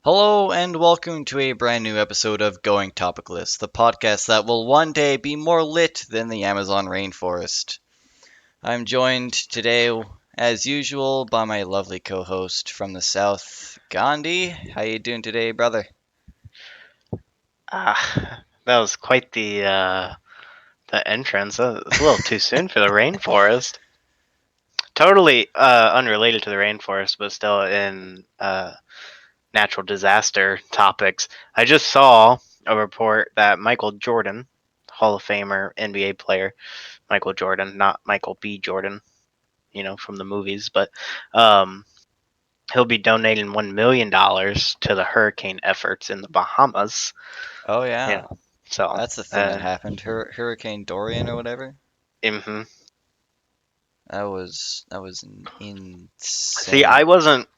Hello and welcome to a brand new episode of Going Topicless, the podcast that will one day be more lit than the Amazon rainforest. I'm joined today, as usual, by my lovely co-host from the south, Gandhi. How you doing today, brother? That was quite the entrance. It's a little too soon for the rainforest. Totally unrelated to the rainforest, but still in natural disaster topics. I just saw a report that Michael Jordan, Hall of Famer NBA player, Michael Jordan, not Michael B. Jordan, from the movies, but um, he'll be donating $1 million to the hurricane efforts in the Bahamas. Oh You yeah, know, so that's the thing that happened. Hurricane Dorian or whatever. mhm. That was See, insane. I wasn't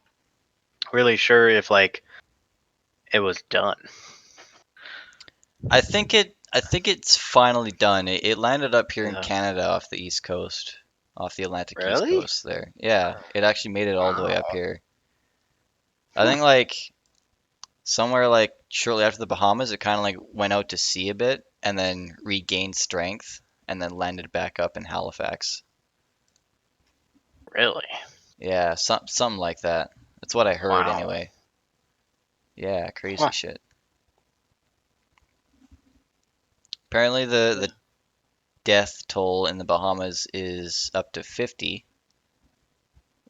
really sure if it was done. I think it's finally done. It landed up here in Yeah. Canada off the East Coast, off the Atlantic East Really? Coast there. Yeah, it actually made it all the way up Wow. here. I Hmm. think like somewhere like shortly after the Bahamas, it kind of like went out to sea a bit and then regained strength and then landed back up in Halifax. Really? Yeah, something like that. That's what I heard Wow. anyway. Yeah, crazy Huh. shit. Apparently the death toll in the Bahamas is up to 50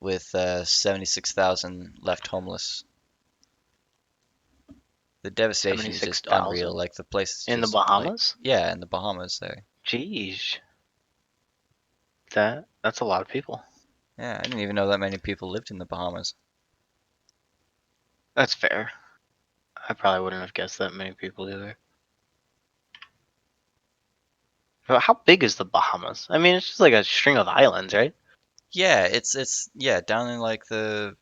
with 76,000 left homeless. The devastation is Seventy-six just unreal. thousand Like the place is in the just like, Bahamas. yeah, in the Bahamas there. Jeez, that's a lot of people. Yeah, I didn't even know that many people lived in the Bahamas. That's fair. I probably wouldn't have guessed that many people either. But how big is the Bahamas? I mean, it's just like a string of islands, right? Yeah, it's yeah, down in like the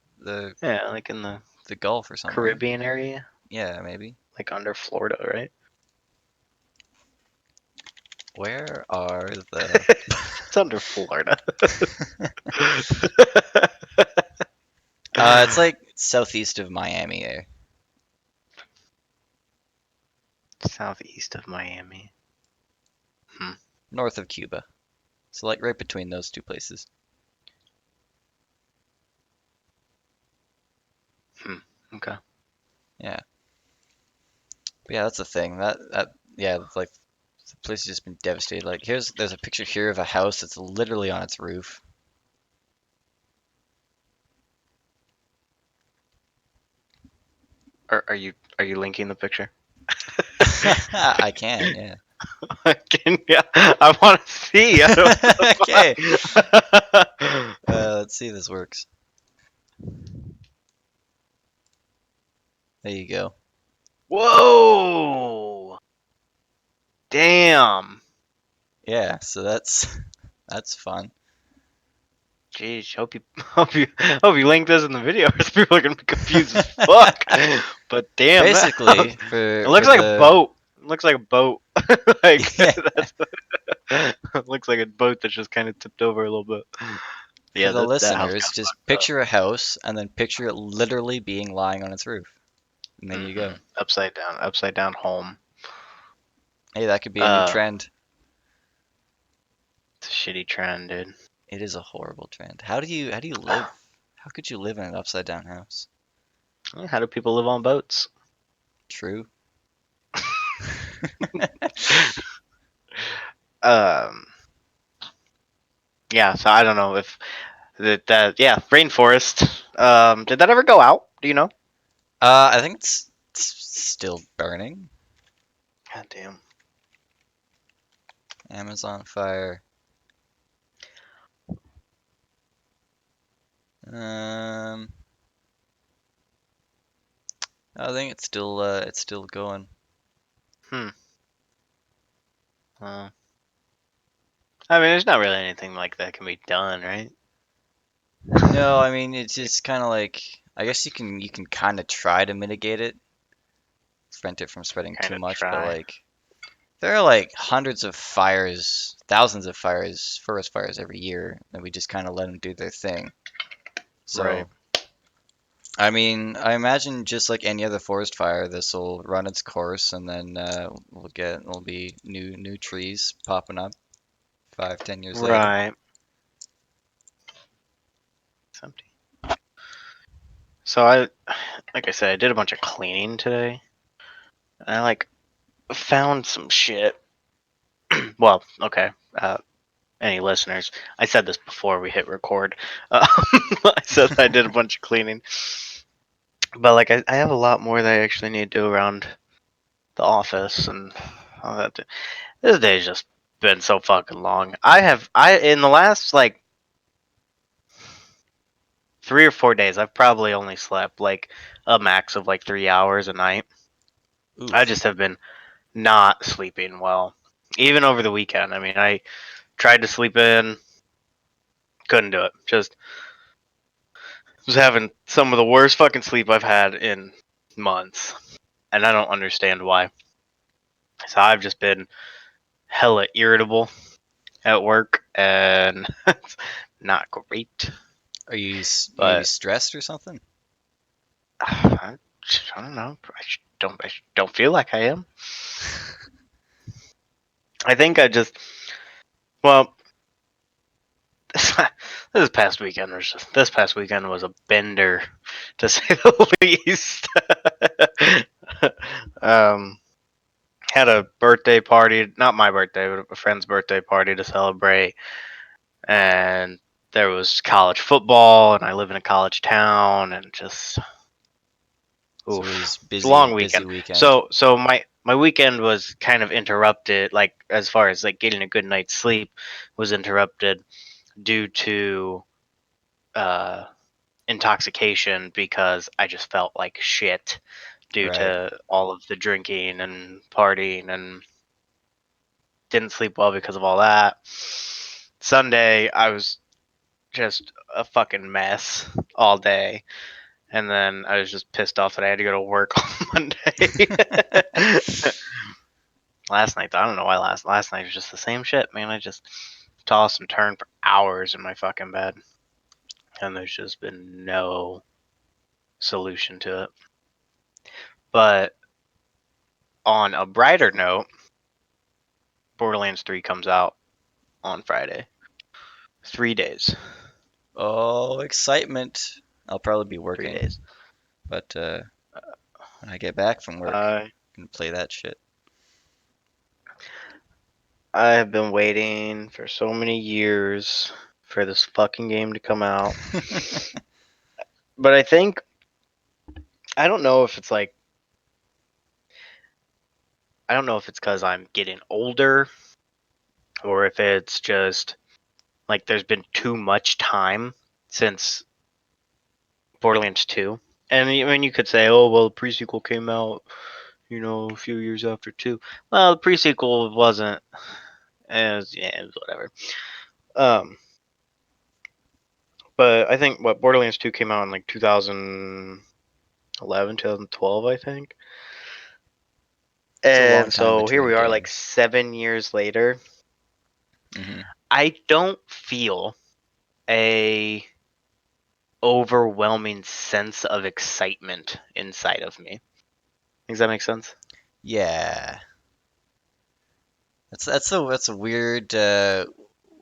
Yeah, like in the the Gulf or something, right? Caribbean area, Yeah, maybe. like under Florida, right? Where are the It's under Florida. It's like southeast of Miami, Southeast of Miami. Hmm. north of Cuba. So like right between those two places. Hmm. Okay. Yeah. But yeah, that's the thing. That yeah, like the place has just been devastated. Like there's a picture here of a house that's literally on its roof. Are you linking the picture? I can, yeah. Yeah, I want to see. I don't Okay. know. Let's see if this works. There you go. Whoa! Damn. Yeah, so that's that's fun. Jeez, hope you link this in the video, or people are gonna be confused as fuck. But damn, Basically, it for looks like a the boat. It looks like a boat. Like yeah, that's. It looks like a boat that's just kind of tipped over a little bit. for Yeah, the that house listeners, got just fucked up. picture a house and then picture it literally being lying on its roof. And there you go. Upside down home. Hey, that could be a new Uh, trend. it's a shitty trend, dude. It is a horrible trend. How do you live? How could you live in an upside down house? How do people live on boats? True. Um, yeah, so I don't know if that yeah, rainforest. Did that ever go out? Do you know? I think it's still burning. God damn. Amazon fire. Um, I think it's still going. Hmm. Uh, I mean, there's not really anything like that can be done, right? No, I mean it's just kind of like I guess you can kind of try to mitigate it, prevent it from spreading Kind too of much, but try. like there are like hundreds of fires, thousands of fires, forest fires every year, and we just kind of let them do their thing. Right. So I mean, I imagine just like any other forest fire, this will run its course, and then there'll be new trees popping up 5, 10 years later. Right. It's empty. So like I said, I did a bunch of cleaning today. And I like found some shit. Well, okay. Any listeners? I said this before we hit record. I said I did a bunch of cleaning, but like I have a lot more that I actually need to do around the office and all that. This day's just been so fucking long. I in the last like 3 or 4 days, I've probably only slept like a max of like 3 hours a night. I Oof. just have been not sleeping well, even over the weekend. I mean, I tried to sleep in, couldn't do it. Just was having some of the worst fucking sleep I've had in months, and I don't understand why. So I've just been hella irritable at work, and it's not great. Are you maybe But stressed or something? I don't know. I don't feel like I am. I think I just well, this past weekend was a bender, to say the least. um, had a birthday party, not my birthday, but a friend's birthday party to celebrate, and there was college football, and I live in a college town, and just So it was oof, it's a long busy weekend. weekend. So my weekend was kind of interrupted, like as far as like getting a good night's sleep was interrupted due to uh intoxication because I just felt like shit due Right. to all of the drinking and partying and didn't sleep well because of all that. Sunday, I was just a fucking mess all day. And then I was just pissed off that I had to go to work on Monday. Last night, I don't know why last night was just the same shit, man. I just tossed and turned for hours in my fucking bed. And there's just been no solution to it. But on a brighter note, Borderlands 3 comes out on Friday. 3 days. Oh, excitement. I'll probably be 3 days. working, but when I get back from work, Uh, I can play that shit. I have been waiting for so many years for this fucking game to come out. But I don't know if it's like, I don't know if it's because I'm getting older or if it's just like there's been too much time since Borderlands 2. And I mean, you could say, oh, well, the pre-sequel came out, a few years after 2. Well, the pre-sequel wasn't as, yeah, it was whatever. Um, but I think what Borderlands 2 came out in like 2011, 2012, I think. It's a long And time so here between we are, like games. 7 years later. Hmm. I don't feel a overwhelming sense of excitement inside of me. Does that make sense? Yeah, that's a weird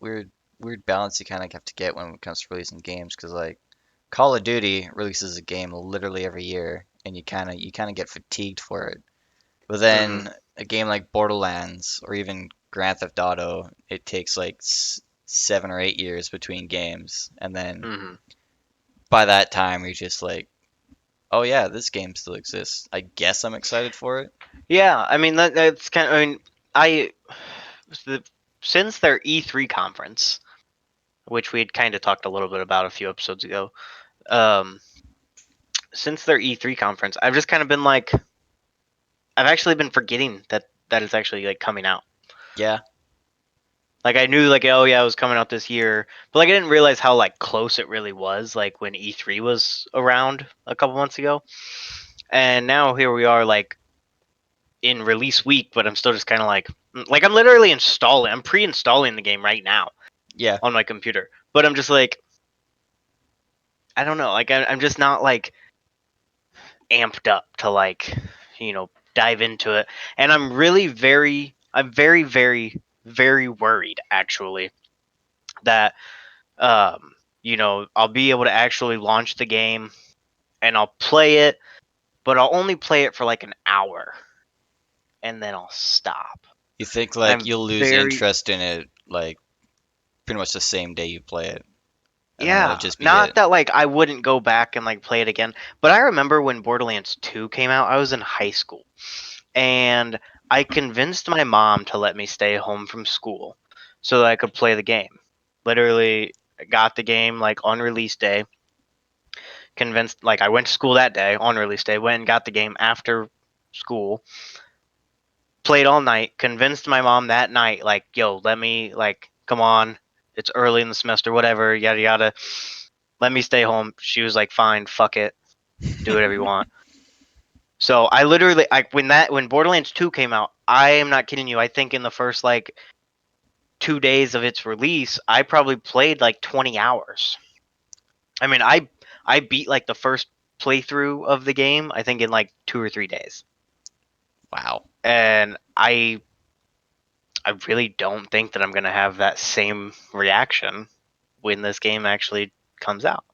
weird balance you kind of have to get when it comes to releasing games because like Call of Duty releases a game literally every year, and you kind of get fatigued for it. But Mm-hmm. then a game like Borderlands or even Grand Theft Auto, it takes like 7 or 8 years between games, and then Mm-hmm. by that time you're just like, oh yeah, this game still exists. I guess I'm excited for it. Yeah, I mean that's kind of. I mean, I the, since their E3 conference, which we had kind of talked a little bit about a few episodes ago. Um, since their E3 conference, I've just kind of been like, I've actually been forgetting that it's actually like coming out. Yeah, Like I knew like, oh yeah, it was coming out this year, but like I didn't realize how like close it really was. Like when E3 was around a couple months ago, and now here we are like in release week, but I'm still just kind of like I'm literally I'm pre-installing the game right now yeah. on my computer, but I'm just like, I don't know, like I'm just not like. amped up to like, dive into it. And I'm very, very worried actually that I'll be able to actually launch the game and I'll play it, but I'll only play it for like an hour and then I'll stop. You think And like I'm you'll lose very interest in it like pretty much the same day you play it, and then that'll Yeah, just be not it. that like I wouldn't go back and like play it again, but I remember when Borderlands 2 came out, I was in high school and I convinced my mom to let me stay home from school so that I could play the game. Literally got the game like on release day. Convinced like I went to school that day on release day, went and got the game after school. Played all night, convinced my mom that night like, "Yo, let me like come on. It's early in the semester, whatever, yada yada. Let me stay home." She was like, "Fine, fuck it. Do whatever you want." So I literally when Borderlands 2 came out, I am not kidding you. I think in the first like 2 days of its release, I probably played like 20 hours. I mean, I beat like the first playthrough of the game, I think in like 2 or 3 days. Wow. And I really don't think that I'm gonna have that same reaction when this game actually comes out.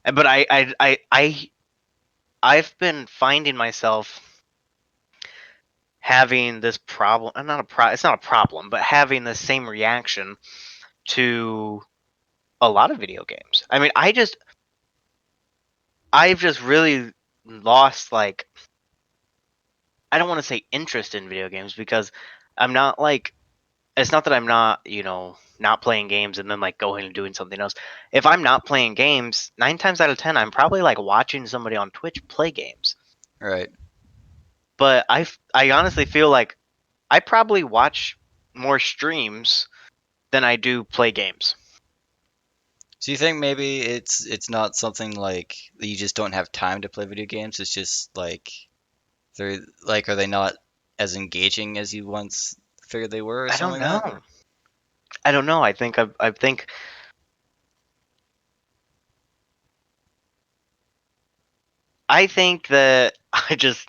But I've been finding myself having this problem, it's not a problem, but having the same reaction to a lot of video games. I mean, I've just really lost like, I don't want to say interest in video games because I'm not like, it's not that I'm not, not playing games and then like going and doing something else. If I'm not playing games, 9 times out of 10, I'm probably like watching somebody on Twitch play games. Right. But I honestly feel like I probably watch more streams than I do play games. So you think maybe it's not something like that you just don't have time to play video games? It's just like they're like are they not as engaging as you once figured they were or I don't something like that? know. I don't know. I think that I just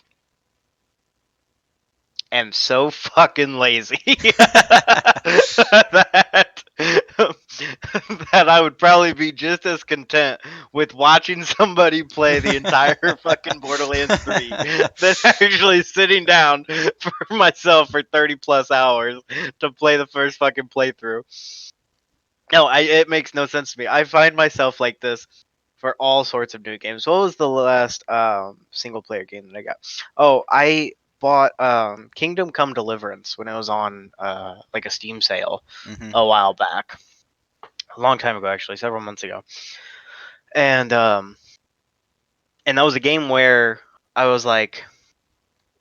am so fucking lazy that that I would probably be just as content with watching somebody play the entire fucking Borderlands 3 than actually sitting down for myself for 30 plus hours to play the first fucking playthrough. No, it makes no sense to me. I find myself like this for all sorts of new games. What was the last single player game that I got? Oh, I bought Kingdom Come Deliverance when it was on like a Steam sale Hmm. a while back. A long time ago actually, several months ago. And that was a game where I was like,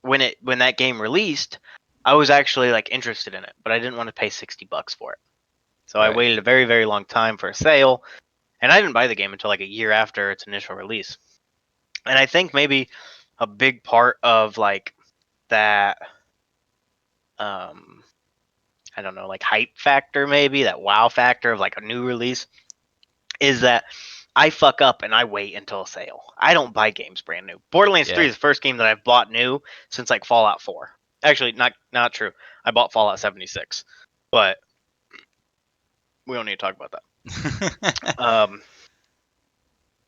when that game released, I was actually like interested in it, but I didn't want to pay $60 for it. So I Right. waited a very, very long time for a sale, and I didn't buy the game until like a year after its initial release. And I think maybe a big part of like that, um, I don't know, like hype factor, maybe that wow factor of like a new release, is that I fuck up and I wait until a sale. I don't buy games brand new. Borderlands 3 Yeah. is the first game that I've bought new since like Fallout 4. Actually, not true. I bought Fallout 76, but we don't need to talk about that.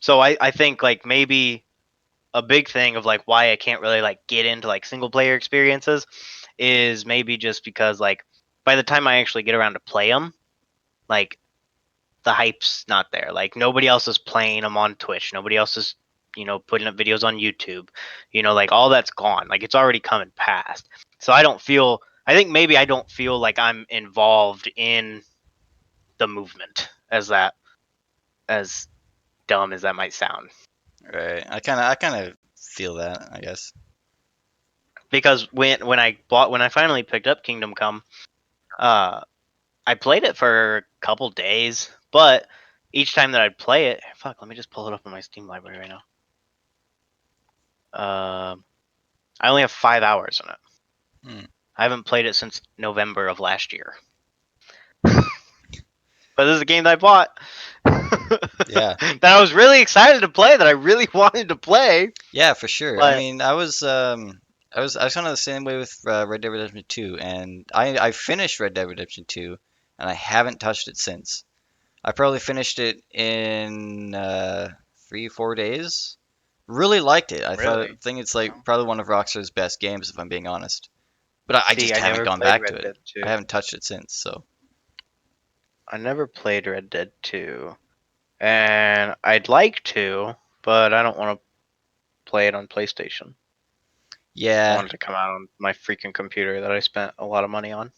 So I think like maybe a big thing of like why I can't really like get into like single player experiences is maybe just because like by the time I actually get around to play them, like the hype's not there. Like nobody else is playing them on Twitch. Nobody else is, putting up videos on YouTube. Like all that's gone. Like it's already come and passed. So I think maybe I don't feel like I'm involved in the movement as dumb as that might sound. Right. I kind of feel that, I guess. Because when I finally picked up Kingdom Come, uh I played it for a couple days, but each time that I'd play it, fuck, let me just pull it up in my Steam library right now. I only have 5 hours on it. Hmm. I haven't played it since November of last year. But this is a game that I bought. Yeah. that I was really excited to play, that I really wanted to play. Yeah, for sure. I But mean, I was kind of the same way with Red Dead Redemption 2, and I finished Red Dead Redemption 2, and I haven't touched it since. I probably finished it in 3, 4 days. Really liked it. really, think it's like no. probably one of Rockstar's best games, if I'm being honest. But I See, just I haven't never gone played back to Red it. Dead I 2. haven't touched it since. So I never played Red Dead 2, and I'd like to, but I don't want to play it on PlayStation. I yeah, want it to come out on my freaking computer that I spent a lot of money on.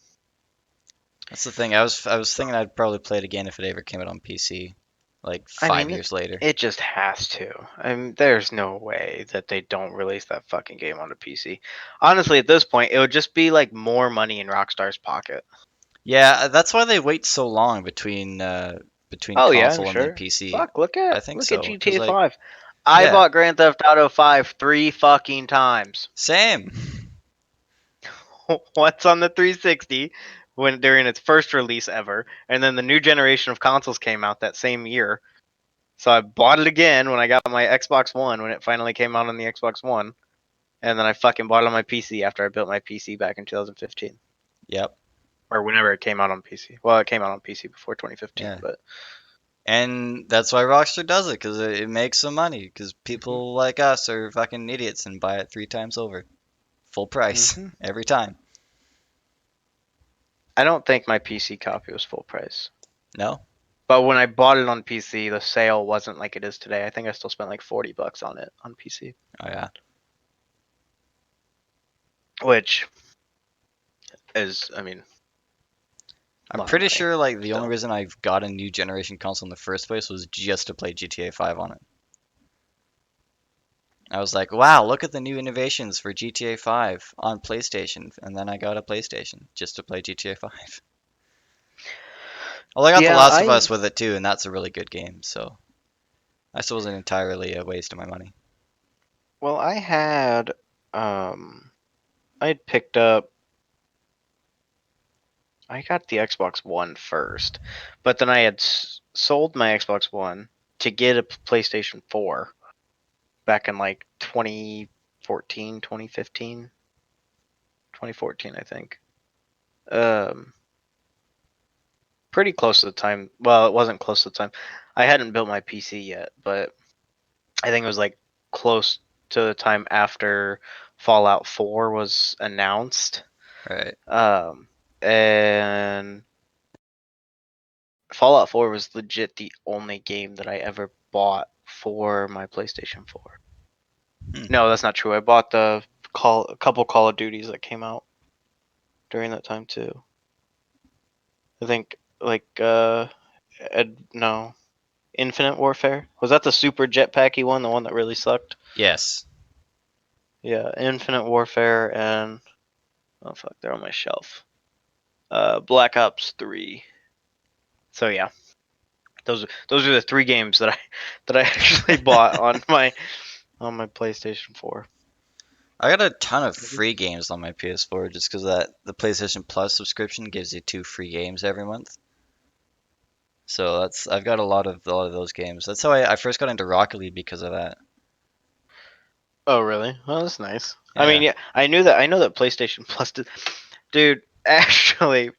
that's the thing. I was thinking I'd probably play it again if it ever came out on PC, like I five mean, years later. it just has to. I mean, there's no way that they don't release that fucking game on a PC. Honestly, at this point, it would just be like more money in Rockstar's pocket. Yeah, that's why they wait so long between Oh yeah, console and then sure. PC. Fuck, I think look at so, because GTA like 5. I yeah, bought Grand Theft Auto 5 3 fucking times. same. Once on the 360 when during its first release ever, and then the new generation of consoles came out that same year. So I bought it again when I got my Xbox One when it finally came out on the Xbox One, and then I fucking bought it on my PC after I built my PC back in 2015 Yep. or whenever it came out on PC. Well, it came out on PC before 2015, Yeah. but And that's why Rockstar does it, because it makes some money, because hmm people like us are fucking idiots and buy it 3 times over. Full price. hmm Every time. I don't think my PC copy was full price. No? But when I bought it on PC, the sale wasn't like it is today. I think I still spent like $40 on it on PC, Oh, yeah. which is, I mean, a I'm lot of pretty money sure, like, the only still. reason I got a new generation console in the first place was just to play GTA 5 on it. I was like, wow, look at the new innovations for GTA 5 on PlayStation. And then I got a PlayStation just to play GTA 5. Well, I got The Yeah, Last of I Us with it too, and that's a really good game, so I still wasn't entirely a waste of my money. well, um I had picked up I got the Xbox One first, but then I had sold my Xbox One to get a PlayStation 4 back in like 2014, 2015, 2014, I think. Um Pretty close to the time. Well, it wasn't close to the time. I hadn't built my PC yet, but I think it was like close to the time after Fallout 4 was announced. Right. Um, and Fallout 4 was legit the only game that I ever bought for my PlayStation 4. Hmm. No, that's not true. I bought a couple Call of Duties that came out during that time too. I think like no, Infinite Warfare. Was that the super jetpacky one, the one that really sucked? Yes. Yeah, Infinite Warfare and oh fuck, they're on my shelf. Black Ops 3. So yeah, those are the three games that I actually bought on my PlayStation 4. I got a ton of free games on my PS4 just because that the PlayStation Plus subscription gives you 2 free games every month. So that's I've got a lot of those games. That's how I first got into Rocket League because of that. Oh really? Well, that's nice. I mean, Yeah. yeah, I know that PlayStation Plus did. Dude, actually,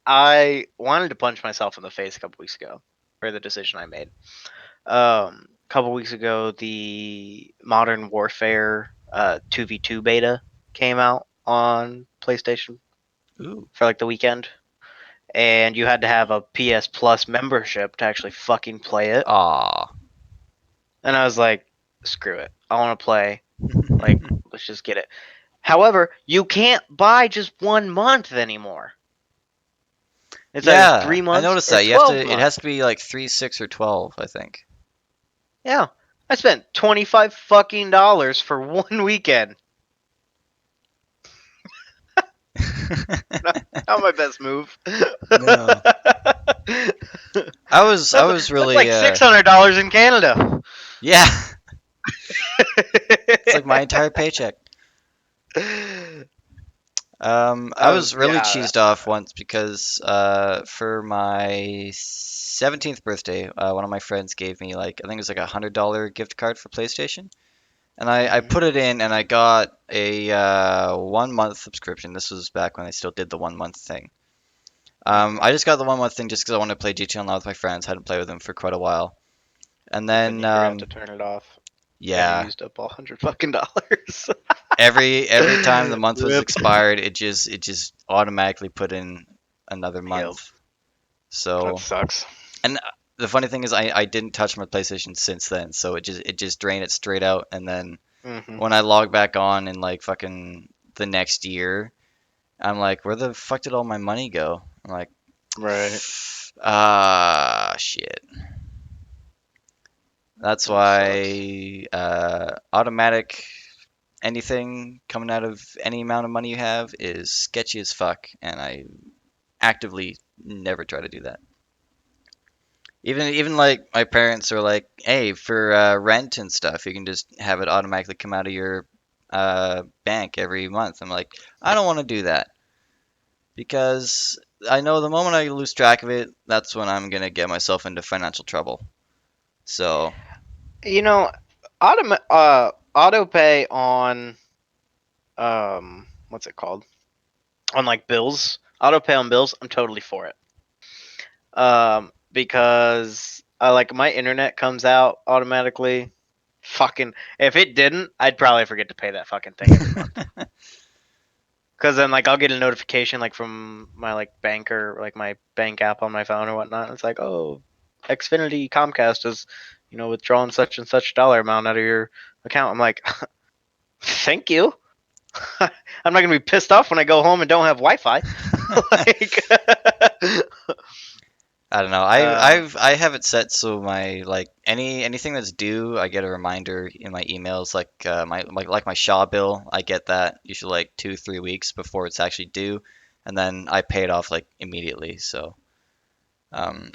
I wanted to punch myself in the face a couple weeks ago for the decision I made. A couple weeks ago, the Modern Warfare 2v2 beta came out on PlayStation Ooh. for like the weekend, and you had to have a PS Plus membership to actually fucking play it. Aw. And I was like, screw it, I want to play. Like, let's just get it. However, you can't buy just 1 month anymore. It's either Yeah, 3 I months noticed or that. You have to. 12 It has months. to be like 3, 6, or 12, I think. Yeah, I spent 25 fucking dollars for one weekend. Not my best move. No. I was That's really like $600 in Canada. yeah, it's like my entire paycheck. I was really Yeah. cheesed off once because for my 17th birthday, one of my friends gave me like I think it was like $100 gift card for PlayStation, and I Hmm. put it in and I got a 1 month subscription. This was back when I still did the 1 month thing. Hmm. I just got the 1 month thing just because I wanted to play GTA Online with my friends. Hadn't played with them for quite a while, and Then then you forgot to turn it off, and you yeah, used up all $100 fucking. every time the month was Rip. expired, it just automatically put in another Yep, month. that So, sucks. and the funny thing is, I didn't touch my PlayStation since then, so it just drained it straight out. And then Hmm. when I log back on in like fucking the next year, I'm like, where the fuck did all my money go? I'm like, Right. shit. That's That sucks. why automatic anything coming out of any amount of money you have is sketchy as fuck, and I actively never try to do that. Even like my parents are like, hey, for rent and stuff, you can just have it automatically come out of your bank every month. I'm like, I don't want to do that because I know the moment I lose track of it, that's when I'm gonna get myself into financial trouble. So, You know, auto pay on what's it called? On like bills, auto pay on bills. I'm totally for it. Because like my internet comes out automatically. Fucking, if it didn't, I'd probably forget to pay that fucking thing every month. Cause then like I'll get a notification like from my like banker, like my bank app on my phone or whatnot. It's like, oh, Xfinity Comcast is, withdrawing such and such dollar amount out of your account. I'm like, thank you. I'm not gonna be pissed off when I go home and don't have Wi-Fi. Like, I don't know. um, I have it set so my like anything that's due, I get a reminder in my emails. Like my Shaw bill, I get that usually like 2 3 weeks before it's actually due, and then I pay it off like immediately. So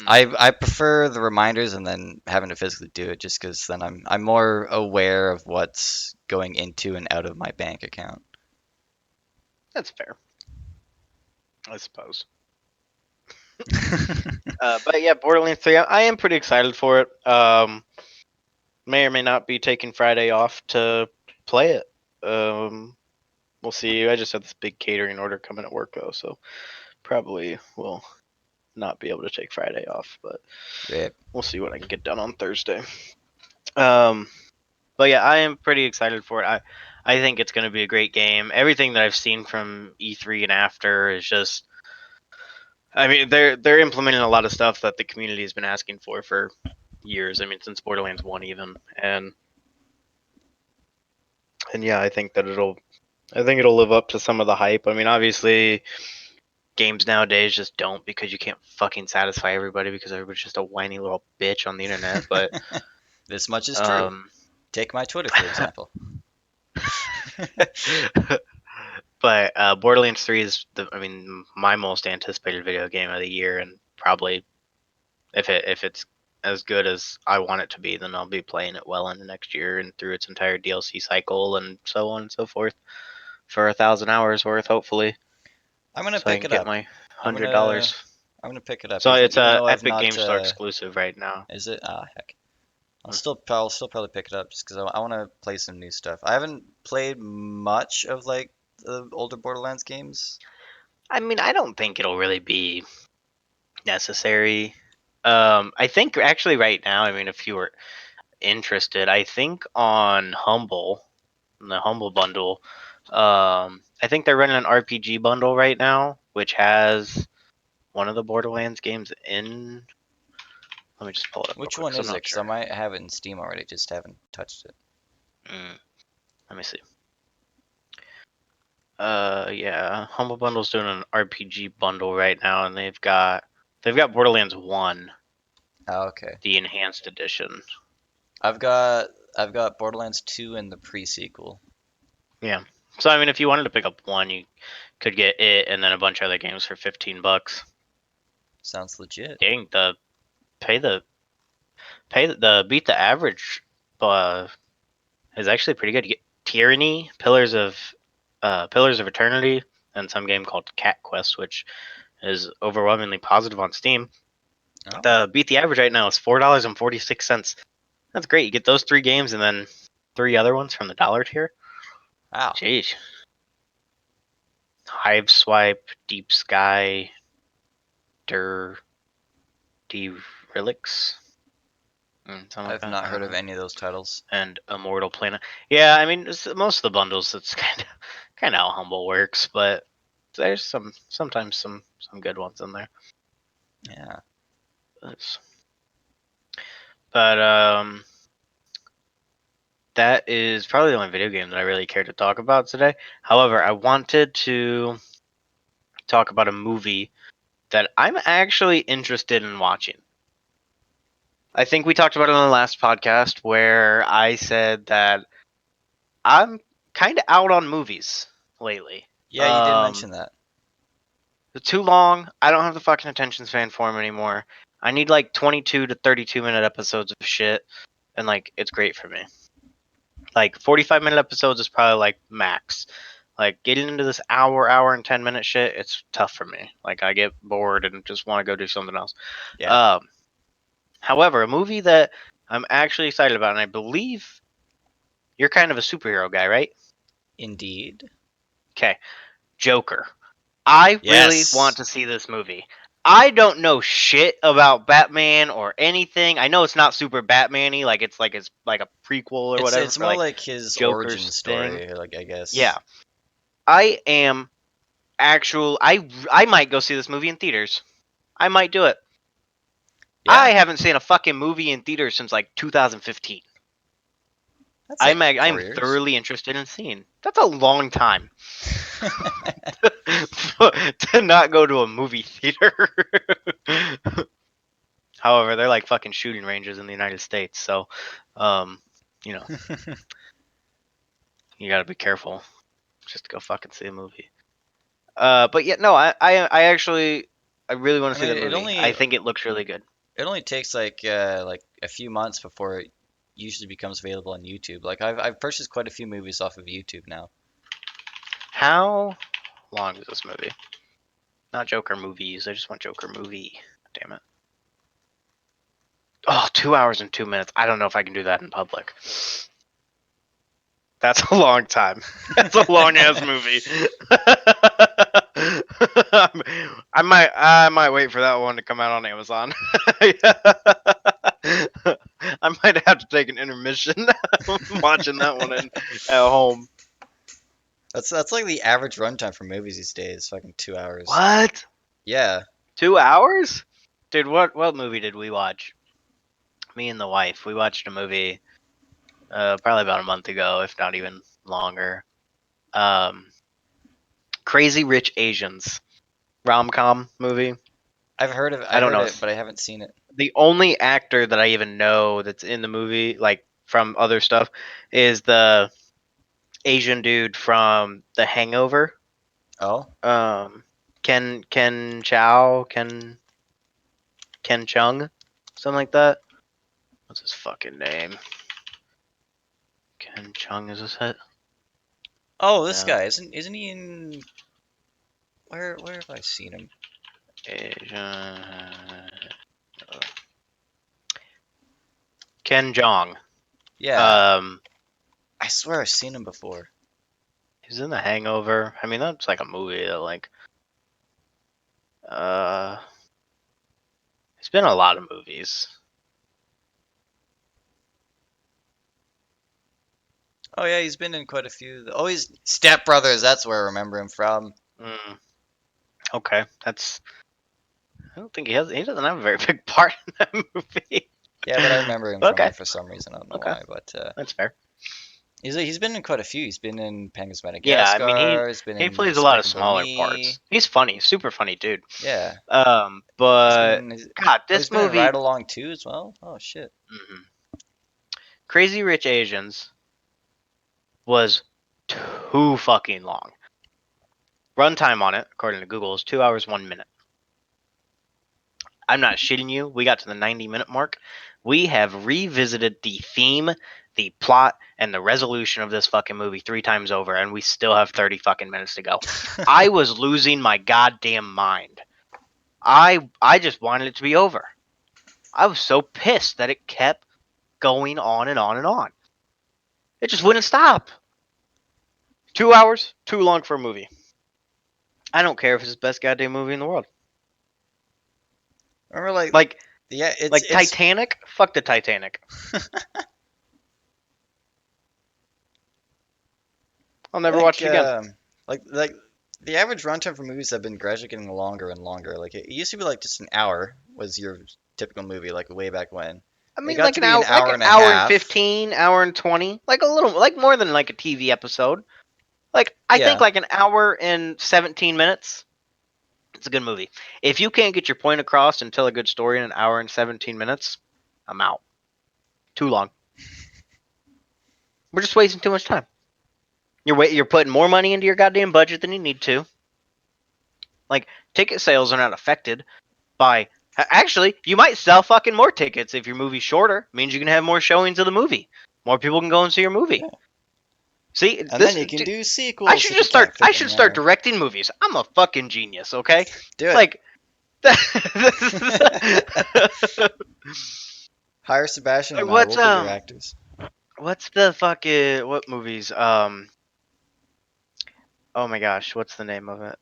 I prefer the reminders and then having to physically do it just because then I'm more aware of what's going into and out of my bank account. that's fair, I suppose. But yeah, Borderlands 3, I am pretty excited for it. May or may not be taking Friday off to play it. We'll see. I just have this big catering order coming at work though, so probably will not be able to take Friday off, but Rip. we'll see what I can get done on Thursday. Um, but yeah, I am pretty excited for it. I think it's going to be a great game. Everything that I've seen from E3 and after is just, I mean, they're implementing a lot of stuff that the community has been asking for years. I mean, since Borderlands 1 even. And yeah, I think it'll live up to some of the hype. I mean, obviously games nowadays just don't, because you can't fucking satisfy everybody because everybody's just a whiny little bitch on the internet. But This much is true. um, Take my Twitter for example. but Borderlands 3 is my most anticipated video game of the year, and probably if it's as good as I want it to be, then I'll be playing it well into next year and through its entire DLC cycle and so on and so forth for 1,000 hours worth, hopefully, I'm gonna so I pick can it get up. my I'm hundred gonna dollars. I'm gonna pick it up So even it's even a though I've Epic not. Game Store exclusive right now. Is it? Ah, heck. Hmm. I'll still probably pick it up just because I want to play some new stuff. I haven't played much of like the older Borderlands games. I mean, I don't think it'll really be necessary. I think actually right now, I mean, if you were interested, I think on the Humble bundle, I think they're running an RPG bundle right now, which has one of the Borderlands games in. Let me just pull it up real Which quick one because I'm is it? not Because I sure. might have it in Steam already, just haven't touched it. Mm, let me see. Yeah, Humble Bundle's doing an RPG bundle right now, and they've got Borderlands 1, Oh, okay. the enhanced edition. I've got I've got Borderlands 2 and the pre-sequel. Yeah. So I mean, if you wanted to pick up one, you could get it and then a bunch of other games for $15. Sounds legit. Dang, pay the the beat the average uh is actually pretty good. You get Tyranny, Pillars of Eternity, and some game called Cat Quest, which is overwhelmingly positive on Steam. Oh, The beat the average right now is $4.46. That's great. You get those 3 games and then 3 other ones from the dollar tier. wow. Jeez. Hive Swipe, Deep Sky, Derelics. Something like I've that. not I heard don't of know. any of those titles. And Immortal Planet. Yeah, I mean, most of the bundles, it's kind of how Humble works, but there's sometimes some good ones in there. Yeah. But that is probably the only video game that I really care to talk about today. However, I wanted to talk about a movie that I'm actually interested in watching. I think we talked about it on the last podcast where I said that I'm kind of out on movies lately. Yeah, you did mention that. They're too long. I don't have the fucking attention span for them anymore. I need like 22 to 32-minute episodes of shit, and like it's great for me. Like 45-minute episodes is probably like max. Like getting into this hour and 10-minute shit, it's tough for me. Like I get bored and just want to go do something else. Yeah. However, a movie that I'm actually excited about, and I believe you're kind of a superhero guy, right? Indeed. Okay, Joker. I really want Yes. to see this movie. I don't know shit about Batman or anything. I know it's not super Batman-y, like it's like a prequel or whatever It's for more like like his origin Joker's thing. story, like I guess. Yeah, I am I might go see this movie in theaters. I might do it. Yeah. I haven't seen a fucking movie in theaters since like 2015. That's like I'm 4 years. thoroughly interested in seeing. That's a long time to not go to a movie theater. However, they're like fucking shooting ranges in the United States, so you know, you gotta be careful just to go fucking see a movie. But yeah, no, I actually I really want I to see mean, that it movie. only I think it looks really good. it only takes like a few months before it usually becomes available on YouTube. Like I've purchased quite a few movies off of YouTube now. How long is this movie? Not Joker movies. I just want Joker movie. Damn it. Oh, 2 hours and 2 minutes. I don't know if I can do that in public. That's a long time. That's a long ass movie. I might wait for that one to come out on Amazon. I might have to take an intermission watching that one at home. That's like the average runtime for movies these days. Fucking 2 hours. What? Yeah. 2 hours? Dude, what movie did we watch? Me and the wife. We watched a movie probably about a month ago, if not even longer. Crazy Rich Asians rom-com movie. I've heard of I I don't heard know. it, but I haven't seen it. The only actor that I even know that's in the movie, like from other stuff, is the Asian dude from The Hangover. Oh. Ken Chow, Ken Chung, something like that. What's his fucking name? Ken Chung is his head. Oh, this No. guy isn't he in where have I seen him? Asian. Ken Jong. Yeah. I swear I've seen him before. He's in The Hangover. I mean, that's like a movie that like. He's been in a lot of movies. Oh yeah, he's been in quite a few. Oh, he's Step Brothers. That's where I remember him from. Okay, that's. I don't think he has. He doesn't have a very big part in that movie. Yeah, but I remember him from Okay. there for some reason. I don't know Okay, why, but that's fair. he's been in quite a few. He's been in Penguins Yeah, I mean Madagascar. He's been he in plays a lot of Despicable smaller Me. parts. He's funny, super funny dude. Yeah, he's But been. God, Oh, he's this been in movie, Ride Along 2 as well. Oh shit. Crazy Rich Asians, was too fucking long. Runtime on it, according to Google, is 2 hours 1 minute. I'm not shitting you. We got to the 90-minute mark. We have revisited the theme, the plot and the resolution of this fucking movie 3 times over, and we still have 30 fucking minutes to go. I was losing my goddamn mind. I just wanted it to be over. I was so pissed that it kept going on and on and on. It just wouldn't stop. 2 hours, too long for a movie. I don't care if it's the best goddamn movie in the world. Remember, Like yeah, like Titanic? Fuck the Titanic. I'll never watch it again. Like the average runtime for movies have been gradually getting longer and longer. Like it used to be like just an hour was your typical movie, like way back when. I It mean, got like to an be an hour, hour and a hour and half. 15, hour and 20, like a little, like more than like a TV episode. Like I think Yeah. like an hour and 17 minutes. It's a good movie. If you can't get your point across and tell a good story in an hour and 17 minutes, I'm out. Too long. We're just wasting too much time. You're putting more money into your goddamn budget than you need to. Like ticket sales are not affected by. Actually, you might sell fucking more tickets if your movie's shorter. Means you can have more showings of the movie. More people can go and see your movie. Yeah. See, And then you can do I sequels should if you just start. can't I fit in should the start hour. directing movies. I'm a fucking genius. Okay, Do it. like. Hire Sebastian and I. what's We'll be your actors. What's the fucking what movies? Oh my gosh, what's the name of it?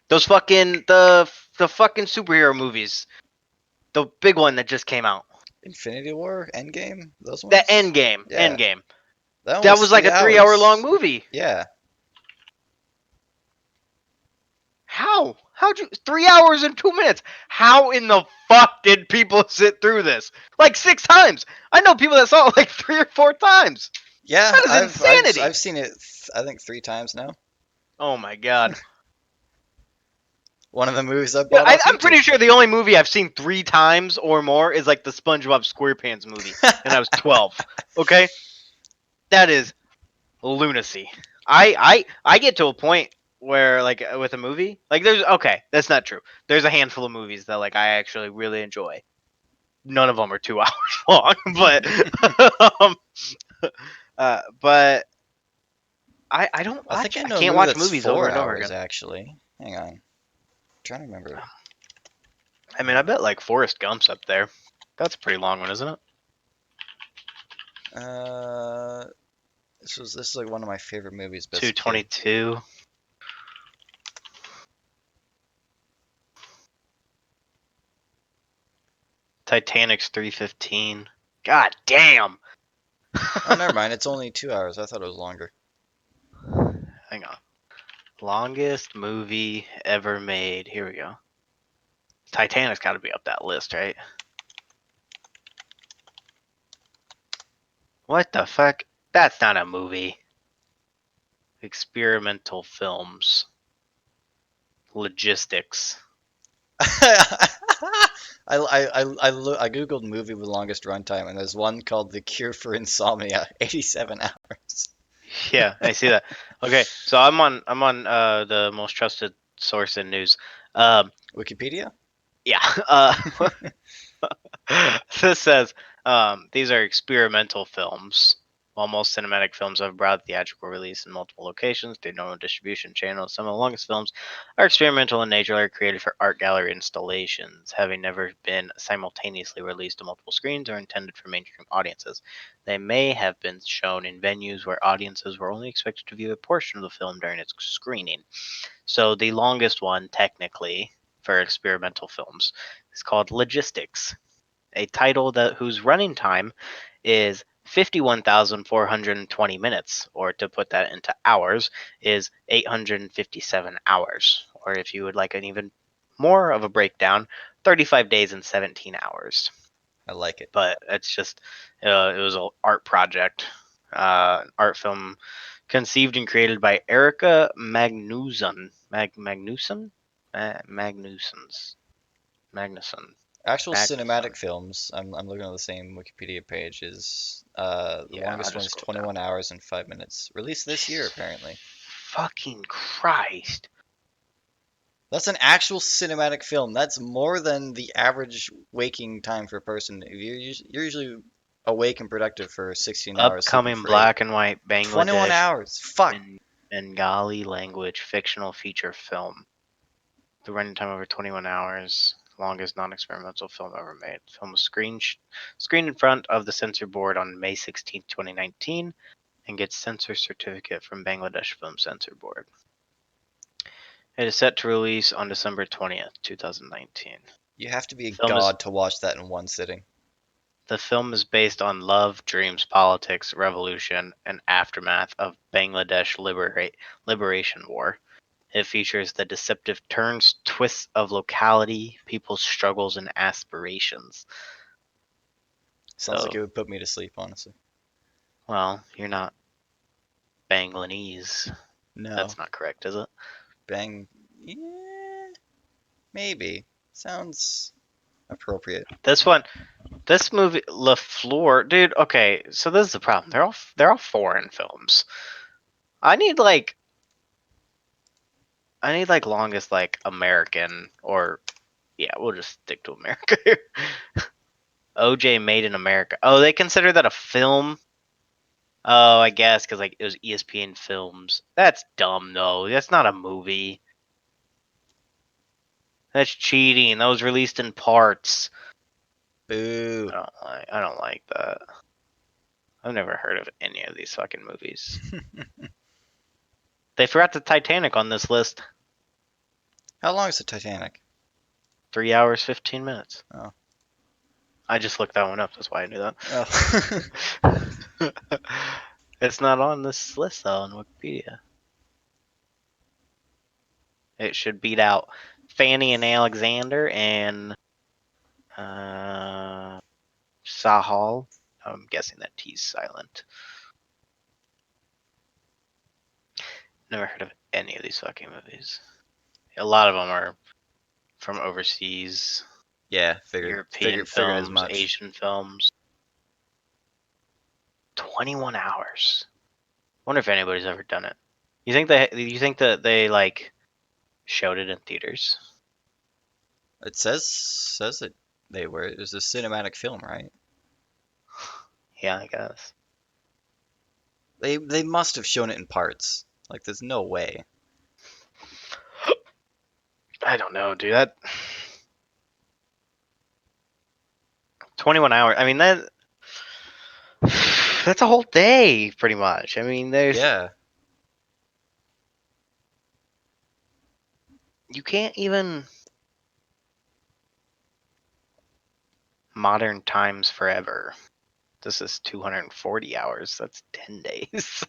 Those fucking the fucking superhero movies. The big one that just came out. Infinity War, Endgame, those The ones. Endgame. Yeah, Endgame. that one That was was like three a 3 hour long hours. movie. Yeah. How? How'd you 3 hours and 2 minutes? How in the fuck did people sit through this? Like 6 times. I know people that saw it like 3 or 4 times. Yeah, That is I've insanity. seen it. I think 3 times now. Oh my god. One of the movies I Yeah, bought off I'm YouTube. pretty sure the only movie I've seen 3 times or more is like the SpongeBob SquarePants movie, and I was 12. Okay, that is lunacy. I get to a point where like with a movie, like there's okay, that's not true. There's a handful of movies that like I actually really enjoy. None of them are 2 hours long, but um, but I don't I think watch. I I know a can't movie watch that's movies over four and over hours again. actually. Hang on, I'm trying to remember. I mean, I bet like Forrest Gump's up there. That's a pretty long one, isn't it? Uh, this is like one of my favorite movies. Best kid. 222. Titanic's 315. God damn. Oh, never mind. It's only 2 hours. I thought it was longer. Hang on. Longest movie ever made. Here we go. Titanic's got to be up that list, right? What the fuck? That's not a movie. Experimental films. Logistics. I googled movie with longest runtime, and there's one called The Cure for Insomnia, 87 hours. Yeah, I see that. Okay, so I'm on the most trusted source in news. Wikipedia? Yeah. This says these are experimental films. While most cinematic films have broad theatrical release in multiple locations, they no distribution channels. Some of the longest films are experimental in nature, are created for art gallery installations, having never been simultaneously released to multiple screens or intended for mainstream audiences. They may have been shown in venues where audiences were only expected to view a portion of the film during its screening. So the longest one, technically, for experimental films is called Logistics, a title that whose running time is 51,420 minutes, or to put that into hours, is 857 hours. Or if you would like an even more of a breakdown, 35 days and 17 hours. I like it. But it's just, it was an art project, art film conceived and created by Erica Magnuson. Magnuson? Magnuson. Actual Magnuson. cinematic films, I'm looking at the same Wikipedia page, is the Yeah, I'll longest one just is scroll down. 21 hours and 5 minutes. Released this year, Jesus apparently. fucking Christ. That's an actual cinematic film. That's more than the average waking time for a person. You're usually awake and productive for 16 hours, sleeping Upcoming for 8. black and white 21 Bangladesh hours. Fuck. and Bengali language fictional feature film. The running time over 21 hours. Longest non-experimental film ever made. The film was screened in front of the censor board on May 16, 2019, and gets censor certificate from Bangladesh Film Censor Board. It is set to release on December 20th, 2019. You have to be a Film is god to watch that in one sitting. The film is based on love, dreams, politics, revolution, and aftermath of Bangladesh Liberation War. It features the deceptive turns, twists of locality, people's struggles, and aspirations. Sounds like So, it would put me to sleep, honestly. well, you're not Banglanese. No. That's not correct, is it? Bang. Yeah. Maybe. Sounds appropriate. This movie, LaFleur, dude. Okay, so this is the problem. They're all foreign films. I need like longest like American or yeah, we'll just stick to America here. OJ Made in America. Oh, they consider that a film? Oh, I guess because like it was ESPN Films. That's dumb though. That's not a movie. That's cheating. That was released in parts. Boo. I don't like that. I've never heard of any of these fucking movies. They forgot the Titanic on this list. How long is the Titanic? 3 hours 15 minutes. Oh. I just looked that one up. That's why I knew that. Oh. It's not on this list though on Wikipedia. It should beat out Fanny and Alexander and Sahal. I'm guessing that T's silent. Never heard of any of these fucking movies. A lot of them are from overseas. Yeah, European figured as films, much. Asian films. 21 hours. Wonder if anybody's ever done it. You think that they like showed it in theaters? It says that they were. It was a cinematic film, right? Yeah, I guess. They must have shown it in parts. Like, there's no way. I don't know, dude. That 21 hours. I mean that's a whole day, pretty much. I mean, Yeah. you can't even Modern Times Forever. This is 240 hours. That's 10 days.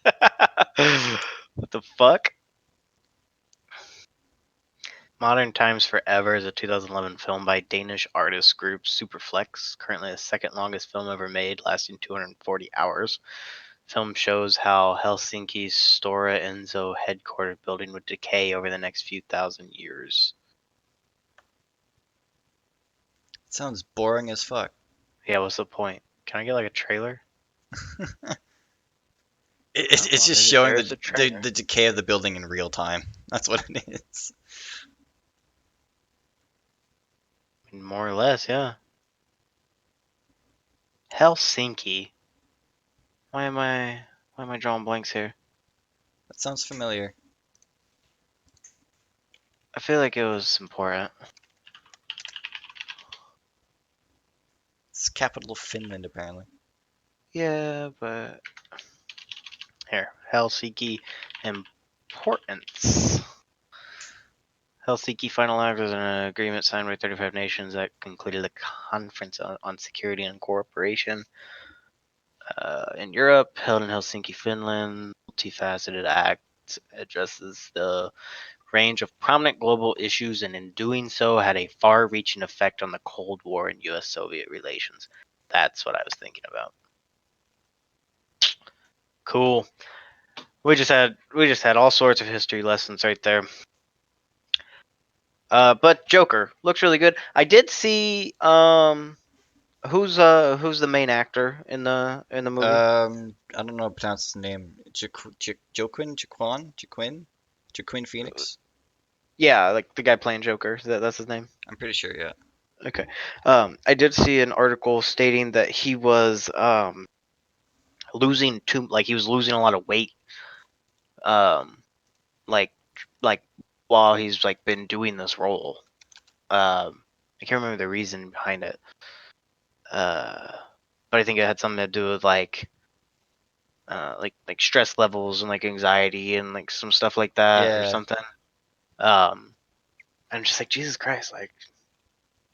What the fuck? Modern Times Forever is a 2011 film by Danish artist group Superflex, currently the second longest film ever made, lasting 240 hours. Film shows how Helsinki's Stora Enso headquarters building would decay over the next few thousand years. It sounds boring as fuck. Yeah, what's the point? Can I get like a trailer? It's just showing there's a trailer. the decay of the building in real time. That's what it is. More or less, yeah. Helsinki. Why am I drawing blanks here? That sounds familiar. I feel like it was important. It's the capital of Finland, apparently. Yeah, but here, Helsinki importance. Helsinki finalized an agreement signed with 35 nations that concluded a conference on security and cooperation in Europe, held in Helsinki, Finland. Multifaceted act addresses the range of prominent global issues, and in doing so had a far-reaching effect on the Cold War and U.S.-Soviet relations. That's what I was thinking about. Cool. We just had all sorts of history lessons right there. But Joker looks really good. I did see who's the main actor in the movie? I don't know how to pronounce his name. Joaquin Phoenix. Yeah, like the guy playing Joker. That's his name. I'm pretty sure, yeah. Okay. I did see an article stating that he was he was losing a lot of weight. Um, like like while he's like been doing this role. I can't remember the reason behind it. But I think it had something to do with like stress levels and like anxiety and like some stuff like that or Yeah, something. Um, I'm just like, Jesus Christ, like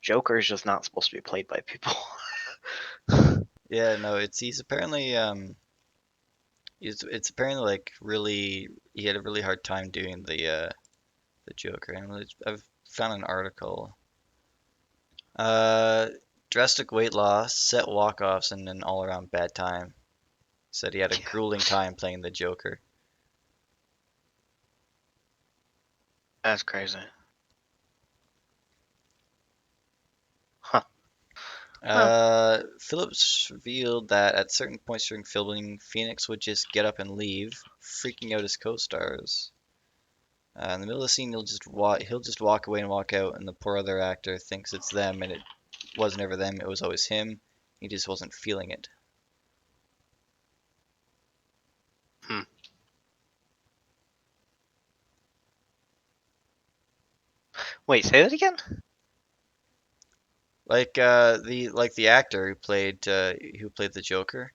Joker is just not supposed to be played by people. yeah, no, he's apparently it's apparently like really he had a really hard time doing the Joker. And I've found an article. Uh, Drastic weight loss, set walk-offs, and an all-around bad time. Said he had a grueling time playing the Joker. That's crazy. Huh. Huh. Phillips revealed that at certain points during filming, Phoenix would just get up and leave, freaking out his co-stars. In the middle of the scene, he'll just walk away and walk out, and the poor other actor thinks it's them, and it was never them. It was always him. He just wasn't feeling it. Hmm. Wait, say that again? The actor who played the Joker.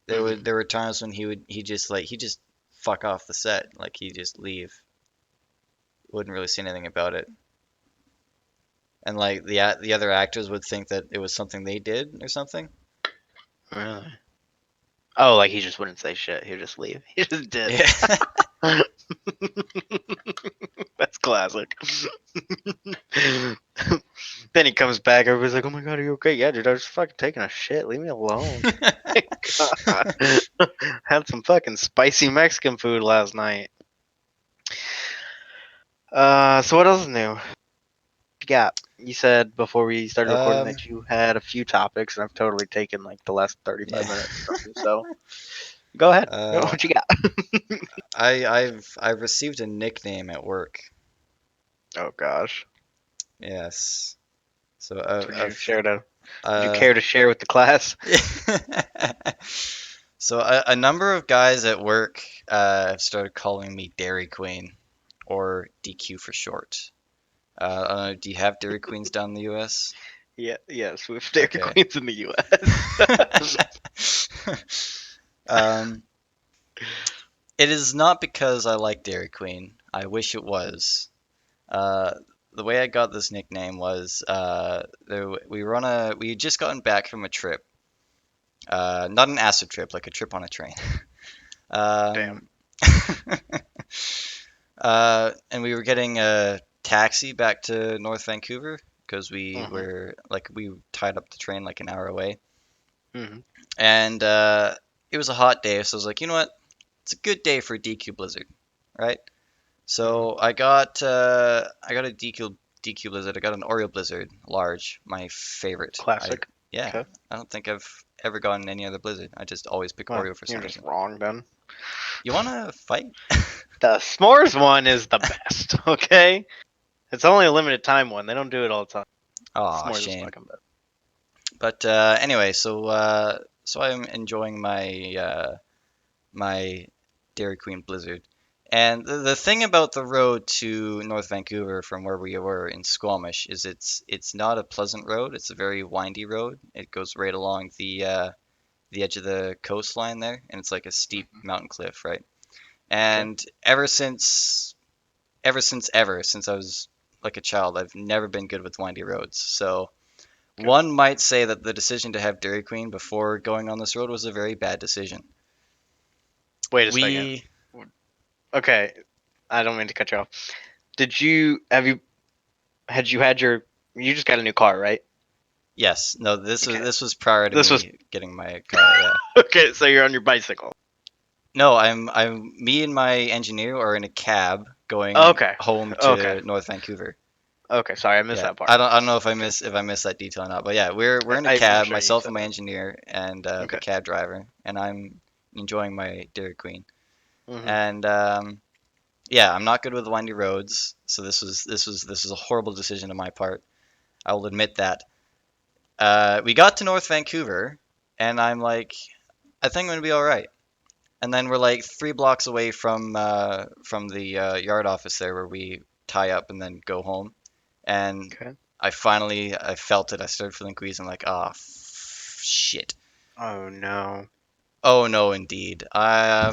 Mm-hmm. There were times when he just fuck off the set, like he just leave, wouldn't really say anything about it, and like the other actors would think that it was something they did or something. Really? Oh, like he just wouldn't say shit. He'd just leave. He just did. Yeah, That's classic. Then he comes back. Everybody's like, "Oh my god, are you okay?" Yeah, dude, I was fucking taking a shit. Leave me alone. God. Had some fucking spicy Mexican food last night. So what else is new? You got? You said before we started recording um, that you had a few topics, and I've totally taken like the last yeah. 35 minutes from you. So go ahead. Uh, What you got? I've received a nickname at work. Oh gosh. Yes. So Would you I've share to? Would you uh, care to share with the class? so a number of guys at work have started calling me Dairy Queen, or DQ for short. I don't know, do you have Dairy Queens down in the U.S.? Yeah. Yes. With Dairy Okay. Queens in the U.S. Um, it is not because I like Dairy Queen. I wish it was. Uh, the way I got this nickname was we had just gotten back from a trip, not an acid trip, like a trip on a train. Damn. Um, and we were getting a taxi back to North Vancouver because Mhm. we tied up the train like an hour away, Mhm. and it was a hot day, so I was like, you know what, it's a good day for a DQ Blizzard, right? Mhm. So I got a DQ Blizzard. I got an Oreo Blizzard, large, my favorite. Classic. Yeah, Okay. I don't think I've ever gotten any other Blizzard. I just always pick Well, Oreo for you're some just reason. wrong then. You wanna fight? The s'mores one is the best. Okay. It's only a limited time one. They don't do it all the time. Aw, S'mores is shame. fucking best. But anyway, so I'm enjoying my Dairy Queen Blizzard. And the thing about the road to North Vancouver from where we were in Squamish is it's not a pleasant road. It's a very windy road. It goes right along the edge of the coastline there, and it's like a steep Mhm. mountain cliff, right? Okay. And since I was like a child, I've never been good with windy roads. So Okay. one might say that the decision to have Dairy Queen before going on this road was a very bad decision. Wait a second. We Okay. I don't mean to cut you off. Did you have you had you had your you just got a new car, right? Yes, no, Okay. this was prior to This was me getting my car, yeah. okay, so you're on your bicycle. No, I'm me and my engineer are in a cab going Okay. home Okay. to North Vancouver. Okay, sorry, I missed Yeah, that part. I don't know if Okay. I missed that detail or not, but yeah, we're in a I'm cab, sure you myself said and my that. engineer and the Okay. cab driver, and I'm enjoying my Dairy Queen. Mhm. And yeah, I'm not good with windy roads, so this was a horrible decision on my part. I will admit that. We got to North Vancouver, and I'm like, I think I'm gonna be all right. And then we're like 3 blocks away from the yard office there, where we tie up and then go home. And Okay. I felt it. I started feeling queasy. I'm like, ah, shit. Oh no. Oh no, indeed. I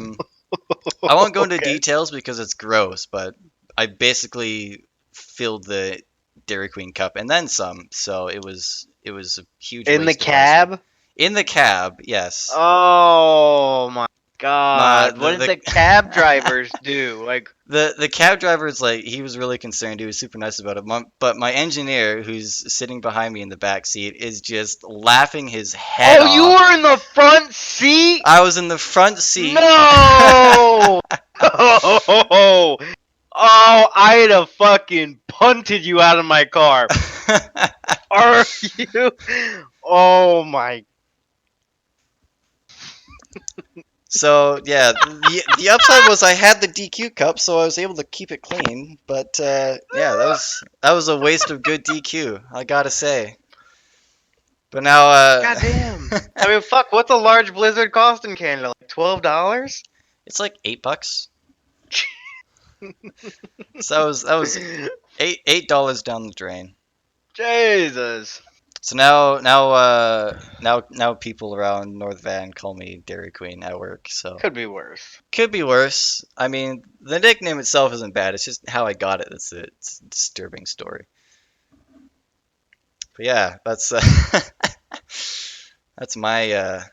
won't go into Okay. details because it's gross, but I basically filled the Dairy Queen cup and then some. So it was a huge In the waste of ice cream. cab? In the cab, yes. Oh my My god. What did the the cab drivers do? Like, the cab driver is like, he was really concerned. He was super nice about it. But my engineer, who's sitting behind me in the back seat, is just laughing his head oh, you off. were in the front seat? I was in the front seat. No! Oh, I'd have fucking punted you out of my car. Are you? Oh my. So yeah, the upside was I had the DQ cup, so I was able to keep it clean. But yeah, that was a waste of good DQ, I gotta say. But now, God damn. I mean, fuck, what's a large blizzard cost in Canada? Like $12? it's like $8. So that was $8 down the drain. Jesus. So now people around North Van call me Dairy Queen at work. So Could be worse. could be worse. I mean, the nickname itself isn't bad. It's just how I got it. It's a disturbing story. But yeah, that's my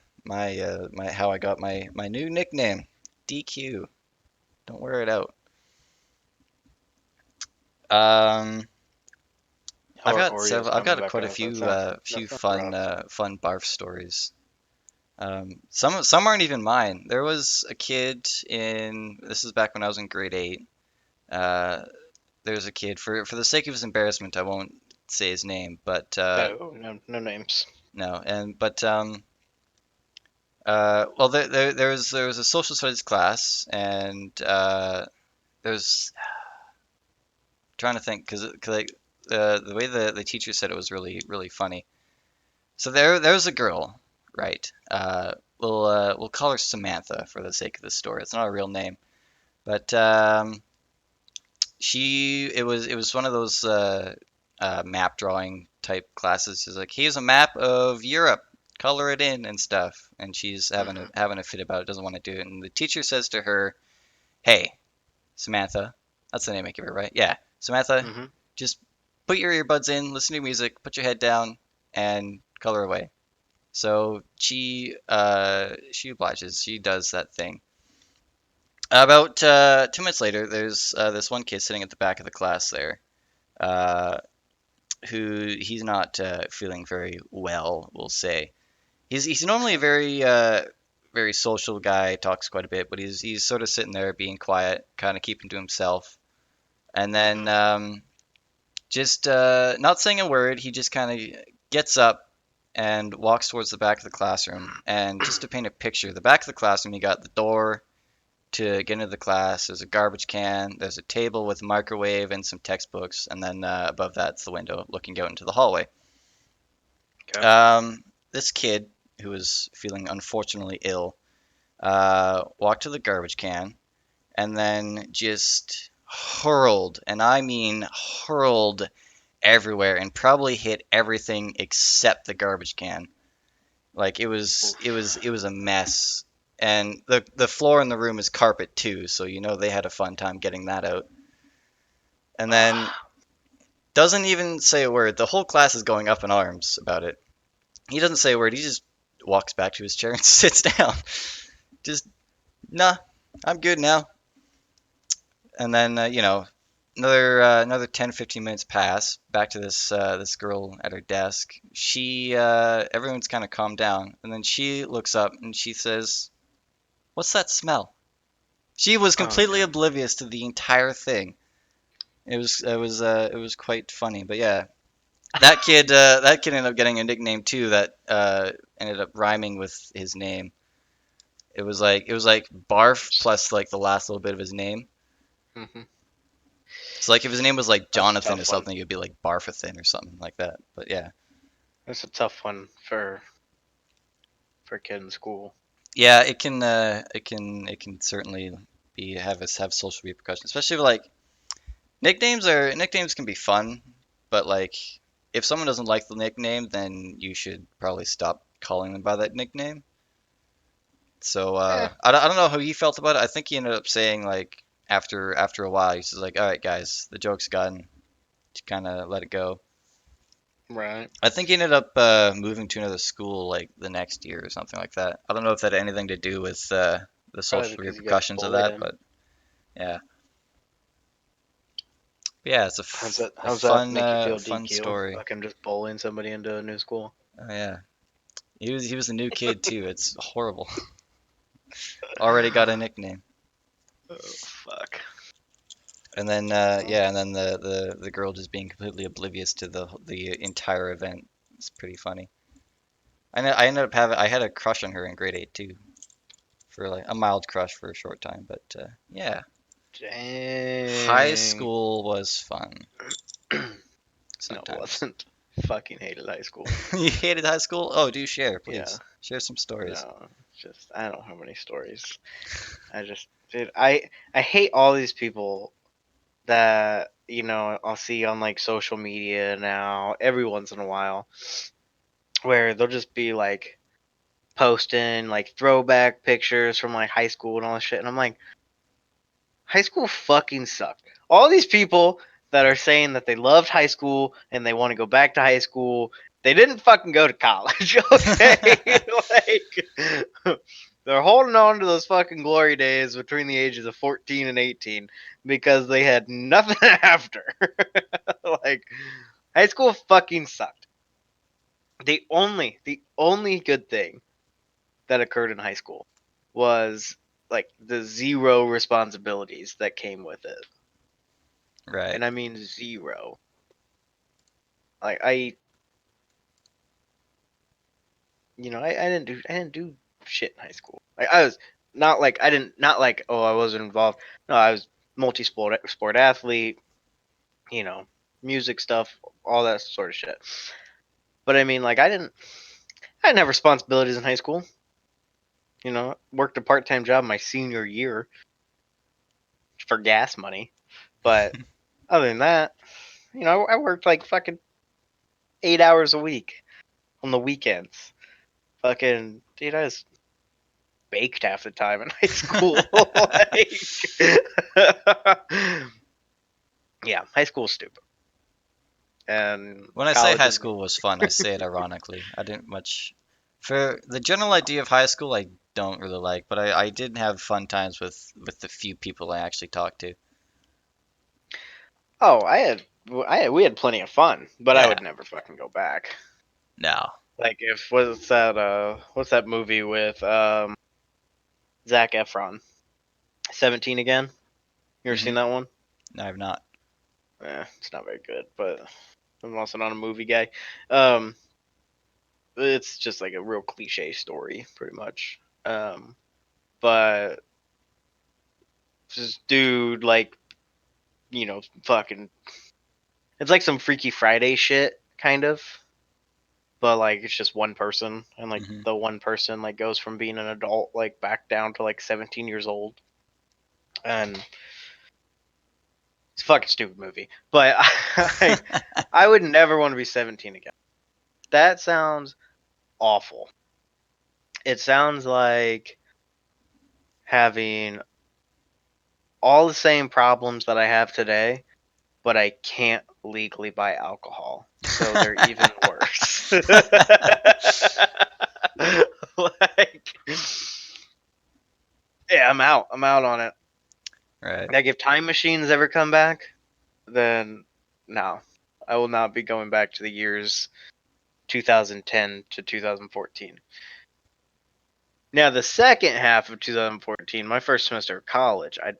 how I got my new nickname, DQ. Don't wear it out. Um, I've Oreos coming got back quite a out. few That's not fun rough. fun barf stories. Some aren't even mine. There was a kid in this is back when I was in grade 8. Uh, there's a kid, for the sake of his embarrassment, I won't say his name, but No names. no, and but well, there was a social studies class, and there's trying to think because like, the way the teacher said it was really really funny. So there's a girl, right? We'll call her Samantha for the sake of the story. It's not a real name, but it was one of those map drawing type classes. She's like, here's a map of Europe, color it in and stuff, and she's Hmm. having a fit about it, doesn't want to do it, and the teacher says to her, "Hey, Samantha, that's the name I give her, right? Yeah, Samantha, Hmm. just put your earbuds in, listen to music, put your head down, and color away." So she obliges. She does that thing. About 2 minutes later, there's this one kid sitting at the back of the class there, uh, who he's not feeling very well, we'll say. He's normally a Okay. very social guy, talks quite a bit, but he's sort of sitting there being quiet, kind of keeping to himself. And then Hmm. just not saying a word, he just kind of gets up and walks towards the back of the classroom. And just to paint a picture, the back of the classroom, you got the door to get into the class. There's a garbage can. There's a table with a microwave and some textbooks, and then above that's the window looking out into the hallway. Okay. This kid, who was feeling unfortunately ill, walked to the garbage can and then just hurled, and I mean hurled everywhere, and probably hit everything except the garbage can. Like it was a mess. And the floor in the room is carpet too, so they had a fun time getting that out. And then doesn't even say a word. The whole class is going up in arms about it. He doesn't say a word. He just walks back to his chair and sits down. Just nah, I'm good now. And then another 10 15 minutes pass. Back to this girl at her desk. Everyone's kind of calmed down, and then she looks up and she says, "What's that smell?" She was Oh completely no. oblivious to the entire thing. It was quite funny. But yeah, that kid ended up getting a nickname too that ended up rhyming with his name. It was like barf plus like the last little bit of his name. Hmm. So like if his name was like That's a Jonathan or tough one. something, it'd be like Barfathan or something like that. But yeah. That's a tough one for a kid in school. Yeah, it can certainly be have social repercussions, especially like nicknames can be fun, but like if someone doesn't like the nickname, then you should probably stop calling them by that nickname. So Eh, I don't know how he felt about it. I think he ended up saying like after a while, he's just like, all right, guys, the joke's gone. Just kind of let it go. right. I think he ended up moving to another school like the next year or something like that. I don't know if that had anything to do with the Probably social because you guys repercussions of bullied that, him. but yeah. But yeah, it's a How's that make you feel, fun DQ? story. Fucking just bullying somebody into a new school. Oh yeah, he was a new kid too. It's horrible. Already got a nickname, Oh, fuck. and then Well, yeah, and then the girl just being completely oblivious to the entire event. It's pretty funny. I ended up having I had a crush on her in grade 8 too, for like a mild crush for a short time, but yeah, high dang. school was fun No, it sometimes. wasn't. Fucking hated high school. You hated high school? Oh, do share, Yeah. please. Share some stories. No, just I don't have any stories. I just dude, I hate all these people that I'll see on like social media now every once in a while where they'll just be like posting like throwback pictures from like high school and all this shit, and I'm like, high school fucking sucked. All these people that are saying that they loved high school and they want to go back to high school, they didn't fucking go to college, okay? Like, they're holding on to those fucking glory days between the ages of 14 and 18 because they had nothing after. Like, high school fucking sucked. The only good thing that occurred in high school was like the zero responsibilities that came with it. Right. And I mean zero. Like I didn't do shit in high school. Like I was not like, oh, I wasn't involved. No, I was multi sport athlete, you know, music stuff, all that sort of shit. But I mean, like I didn't have responsibilities in high school. Worked a part-time job my senior year for gas money. But other than that, I worked like fucking 8 hours a week on the weekends. Fucking dude, I was baked half the time in high school. Like, yeah, high school's stupid, and When I say college high is. school was fun, I say it ironically. I didn't much. For the general idea of high school, I don't really like, but I did have fun times with the few people I actually talked to. Oh, we had plenty of fun, but I Yeah. would never fucking go back. No. Like, if what's that movie with Zac Efron? 17 again. You ever seen Hmm. that one? No, I've not. It's not very good, but I'm also not a movie guy. Um, it's just like a real cliche story, pretty much. But this dude, like, fucking, it's like some Freaky Friday shit, kind of. But like, it's just one person, and like Hmm. the one person like goes from being an adult like back down to like 17 years old, and it's a fucking stupid movie. But I would never want to be 17 again. That sounds awful. It sounds like having all the same problems that I have today, but I can't legally buy alcohol. So they're even worse. Like, yeah, I'm out. I'm out on it. Right. Like, if time machines ever come back, then no. I will not be going back to the years 2010 to 2014. Now, the second half of 2014, my first semester of college, I'd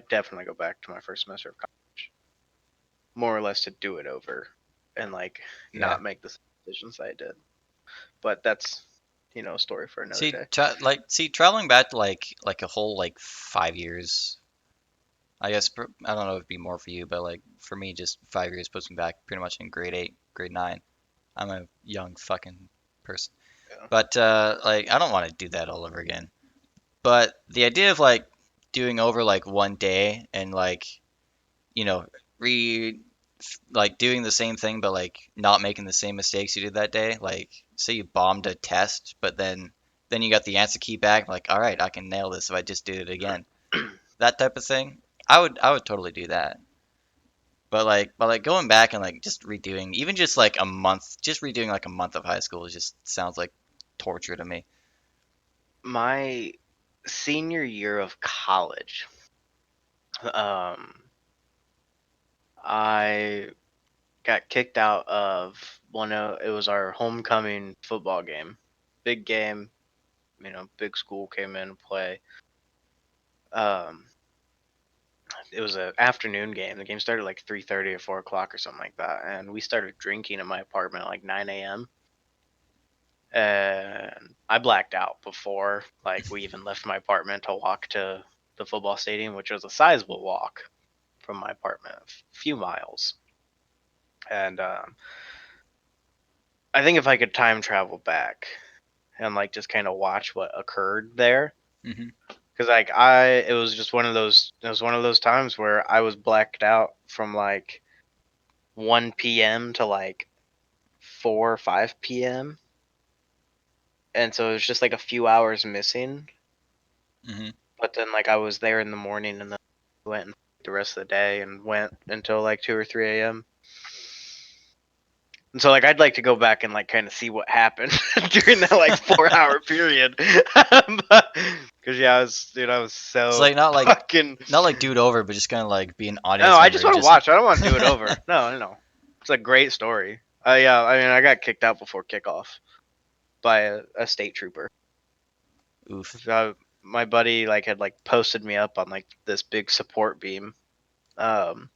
definitely go back to my first semester of college, more or less to do it over and like Yeah. not make the decisions I did. But that's, a story for another See, day. traveling back to like a whole like 5 years. I guess I don't know if it'd be more for you, but like for me, just 5 years puts me back pretty much in grade 8, grade 9. I'm a young fucking person. Yeah. But like I don't want to do that all over again. But the idea of like doing over like one day and like, you know, re like doing the same thing but like not making the same mistakes you did that day. Like say you bombed a test, but then you got the answer key back, like, all right, I can nail this if I just do it again. That type of thing. I would totally do that. But like going back and like just redoing even just like a month, just redoing like a month of high school just sounds like torture to me. My senior year of college, um, I got kicked out of it was our homecoming football game. Big game, big school came in to play. Um, it was an afternoon game. The game started like 3:30 or 4 o'clock or something like that, and we started drinking in my apartment at like 9 a.m. And I blacked out before like we even left my apartment to walk to the football stadium, which was a sizable walk from my apartment, a few miles. And I think if I could time travel back and like just kind of watch what occurred there, Hmm. because like it was just it was one of those times where I was blacked out from like 1 p.m. to like 4 or 5 p.m. And so it was just like a few hours missing. Hmm. But then like I was there in the morning and then went and the rest of the day and went until like 2 or 3 a.m. And so like I'd like to go back and like kind of see what happened during that like 4 hour period. Because yeah, I was So so like fucking. not like do it over, but just kind of like be an No, audience I member just and want to just watch. I don't want to do it over. No, no. It's a great story. Yeah, I mean, I got kicked out before kickoff by a state trooper. oof. My buddy like had like posted me up on like this big support beam, um,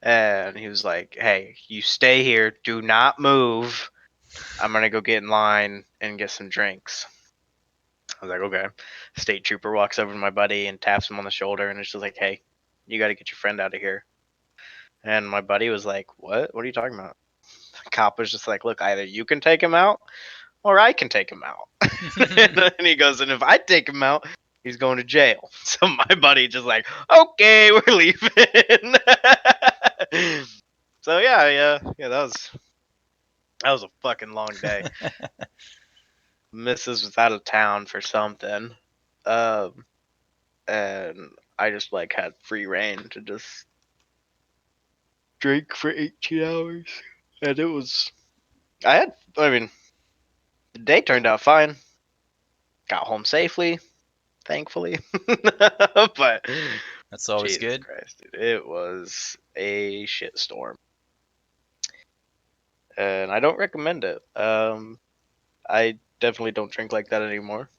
and he was like, "Hey, you stay here. Do not move. I'm gonna go get in line and get some drinks." I was like, "Okay." State trooper walks over to my buddy and taps him on the shoulder, and it's just like, "Hey, you got to get your friend out of here." And my buddy was like, "What? What are you talking about?" The cop was just like, "Look, either you can take him out, or I can take him out." And he goes, "And if I take him out, he's going to jail." So my buddy just like, "Okay, we're leaving." So yeah, that was a fucking long day. Mrs. was out of town for something, um, and I just like had free reign to just drink for 18 hours, and it was. I mean, the day turned out fine. Got home safely, thankfully. But That's always Jesus good. Christ, dude, it was a shitstorm, and I don't recommend it. I definitely don't drink like that anymore.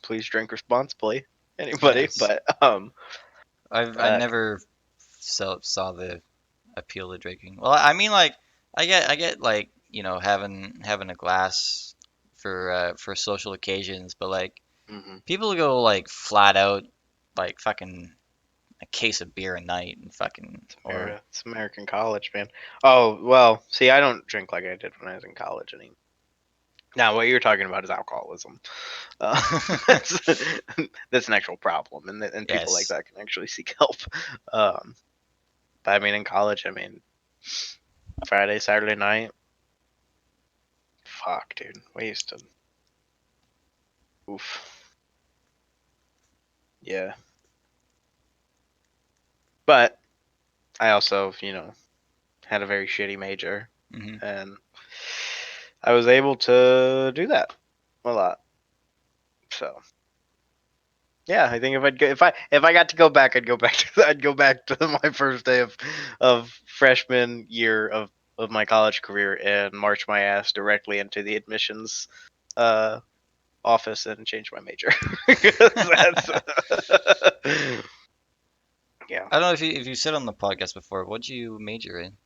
Please drink responsibly, anybody. Yes. But I uh, never saw the appeal to drinking. Well, I mean, like, I get like having a glass for social occasions, but like mhm. people go like flat out like fucking a case of beer a night and fucking or It's American college, man. Oh well, see, I don't drink like I did when I was in college anymore. Now, what you're talking about is alcoholism. Uh, that's, that's an actual problem, and people like yes. that can actually seek help. Um, but I mean, in college, I mean, Friday, Saturday night, fuck, dude, we used to, oof, yeah. But I also, had a very shitty major, Hmm. and I was able to do that a lot. So yeah, I think if I got to go back, I'd go back to I'd go back to my first day of freshman year of my college career and march my ass directly into the admissions uh, office and change my major. 'Cause that's yeah, I don't know if you said on the podcast before, what'd you major in?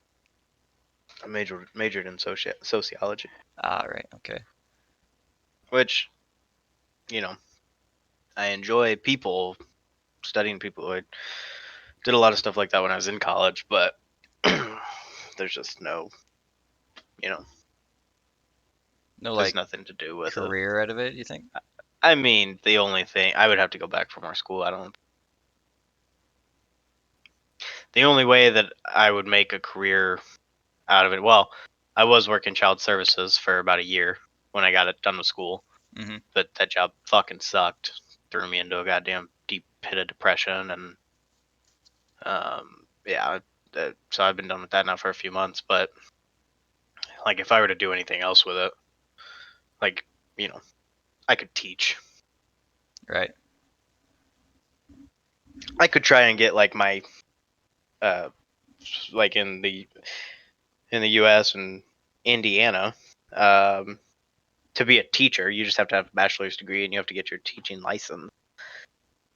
I majored in sociology, Ah, right, okay. which you know I enjoy people studying people. Did a lot of stuff like that when I was in college, but there's just no, No, there's like, nothing to do with it. career out of it, you think? I mean, the only thing I would have to go back for more school. The only way that I would make a career out of it. Well, I was working child services for about a year when I got it done with school, but that job fucking sucked. Threw me into a goddamn deep pit of depression, and yeah. So I've been done with that now for a few months. But like, if I were to do anything else with it, like, I could teach. Right. I could try and get like my, like in the U.S. and Indiana, to be a teacher, you just have to have a bachelor's degree and you have to get your teaching license,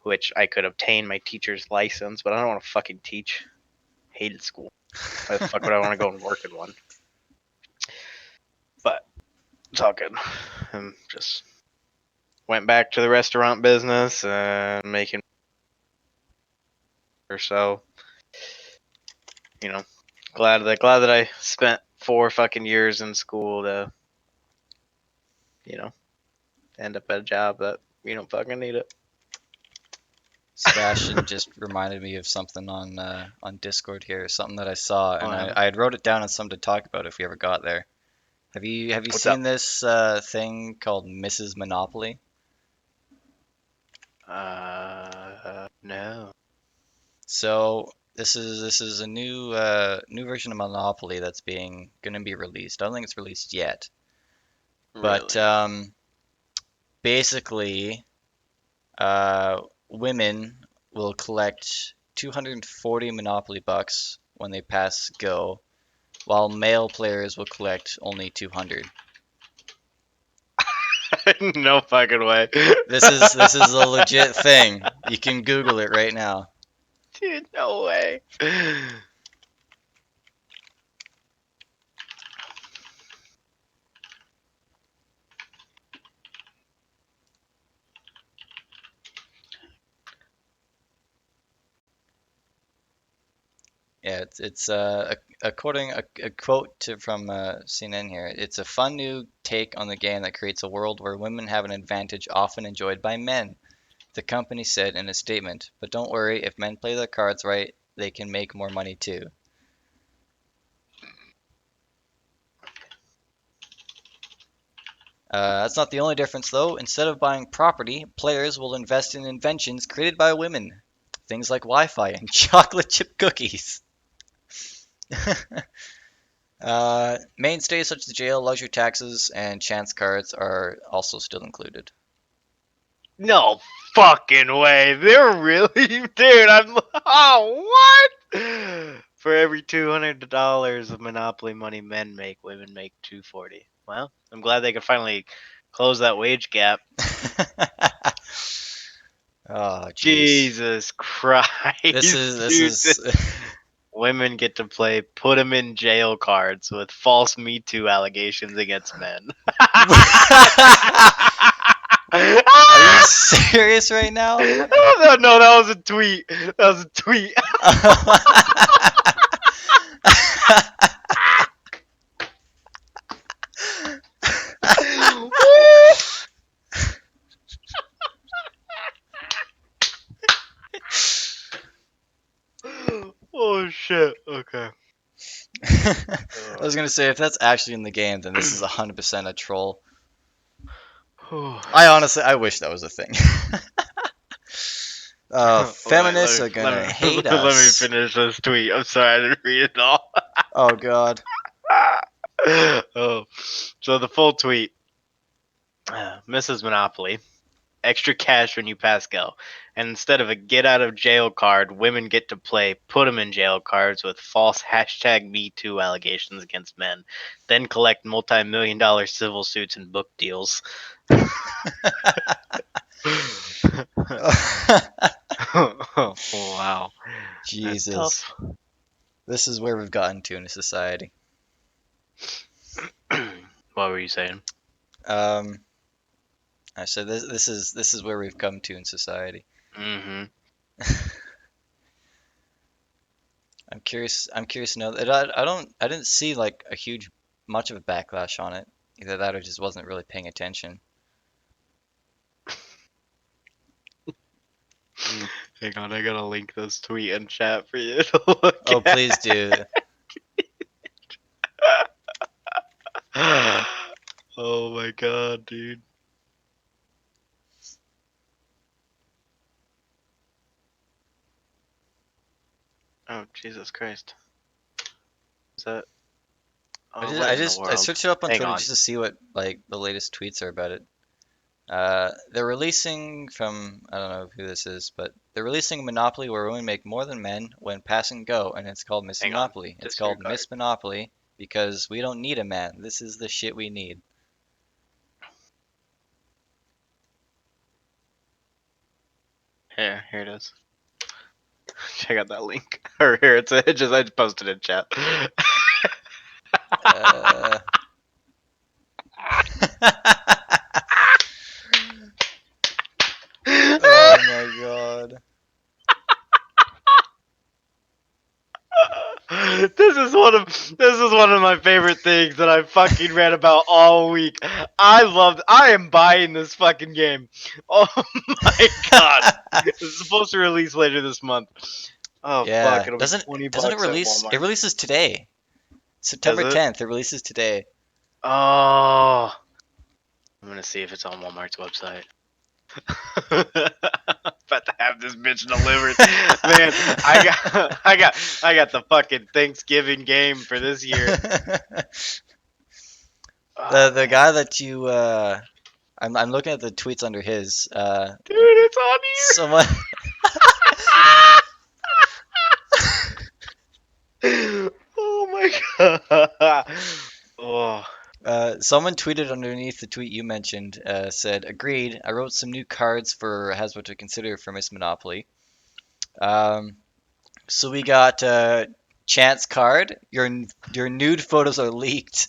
which I could obtain my teacher's license, but I don't want to fucking teach. Hated school. Why the fuck would I want to go and work in one? But it's all good. I'm just went back to the restaurant business and making or so. Glad that I spent 4 fucking years in school to, end up at a job that you don't fucking need it. Sebastian just reminded me of something on Discord here, something that I saw, and Oh, I had wrote it down as something to talk about if we ever got there. Have you What's seen up? this thing called Mrs. Monopoly? No. So this is a new version of Monopoly that's gonna be released. I don't think it's released yet, but Really? basically, women will collect 240 Monopoly bucks when they pass go, while male players will collect only 200. No fucking way. This is a legit thing. You can Google it right now. Dude, no way. Yeah, it's according a quote from CNN here. It's a fun new take on the game that creates a world where women have an advantage often enjoyed by men, the company said in a statement. But don't worry, if men play their cards right, they can make more money too. That's not the only difference, though. Instead of buying property, players will invest in inventions created by women. Things like Wi-Fi and chocolate chip cookies. Mainstays such as jail, luxury taxes, and chance cards are also still included. No fucking way. They're really, dude. Oh, what? For every $200 of Monopoly money men make, women make 240. Well, I'm glad they could finally close that wage gap. Oh, jeez. Jesus Christ, This dude. is Women get to play put them in jail cards with false Me Too allegations against men. Are you serious right now? Oh, no, that was a tweet. That was a tweet. Oh shit. Okay. I was gonna say if that's actually in the game, then this is 100% a troll. I wish that was a thing. Feminists are gonna hate Let me us. finish this tweet. I'm sorry, I didn't read it all. Oh God. Oh, so the full tweet, Mrs. Monopoly, extra cash when you pass go, and instead of a get out of jail card, women get to play put them in jail cards with false hashtag Me Too allegations against men, then collect multi-million-dollar civil suits and book deals. Wow, that's Jesus. tough. This is where we've gotten to in a society. What were you saying? Um, I said this is where we've come to in society. Mm-hmm. curious. I'm curious to know. I didn't see like a huge much of a backlash on it. Either that or just wasn't really paying attention. Hang on, I gotta link this tweet in chat for you to look Oh, please at. do. Oh my god, dude. Oh, Jesus Christ. Is that. Oh, what in the I world? searched it up on Hang Twitter on. just to see what like the latest tweets are about it. They're releasing from I don't know who this is, but they're releasing Monopoly where women make more than men when passing go, and it's called Miss Hang on. Monopoly. It's called Disregard. Miss Monopoly because we don't need a man. This is the shit we need. Here it is. Check out that link. Or here, I just posted it in chat. Uh, oh my god. This is one of my favorite things that I fucking read about all week. I am buying this fucking game. Oh my god. It's supposed to release later this month. Oh fuck, Yeah, it'll be 20 doesn't it bucks at release? It Walmart. releases today, Does September it? 10th. It releases today. Oh, I'm gonna see if it's on Walmart's website. About to have this bitch delivered, man. I got the fucking Thanksgiving game for this year. Oh The man, guy that you I'm looking at the tweets under his dude, it's on someone here. Oh my god. Oh, someone tweeted underneath the tweet you mentioned said agreed. I wrote some new cards for Hasbro to consider for Miss Monopoly. Um, so we got chance card. Your nude photos are leaked.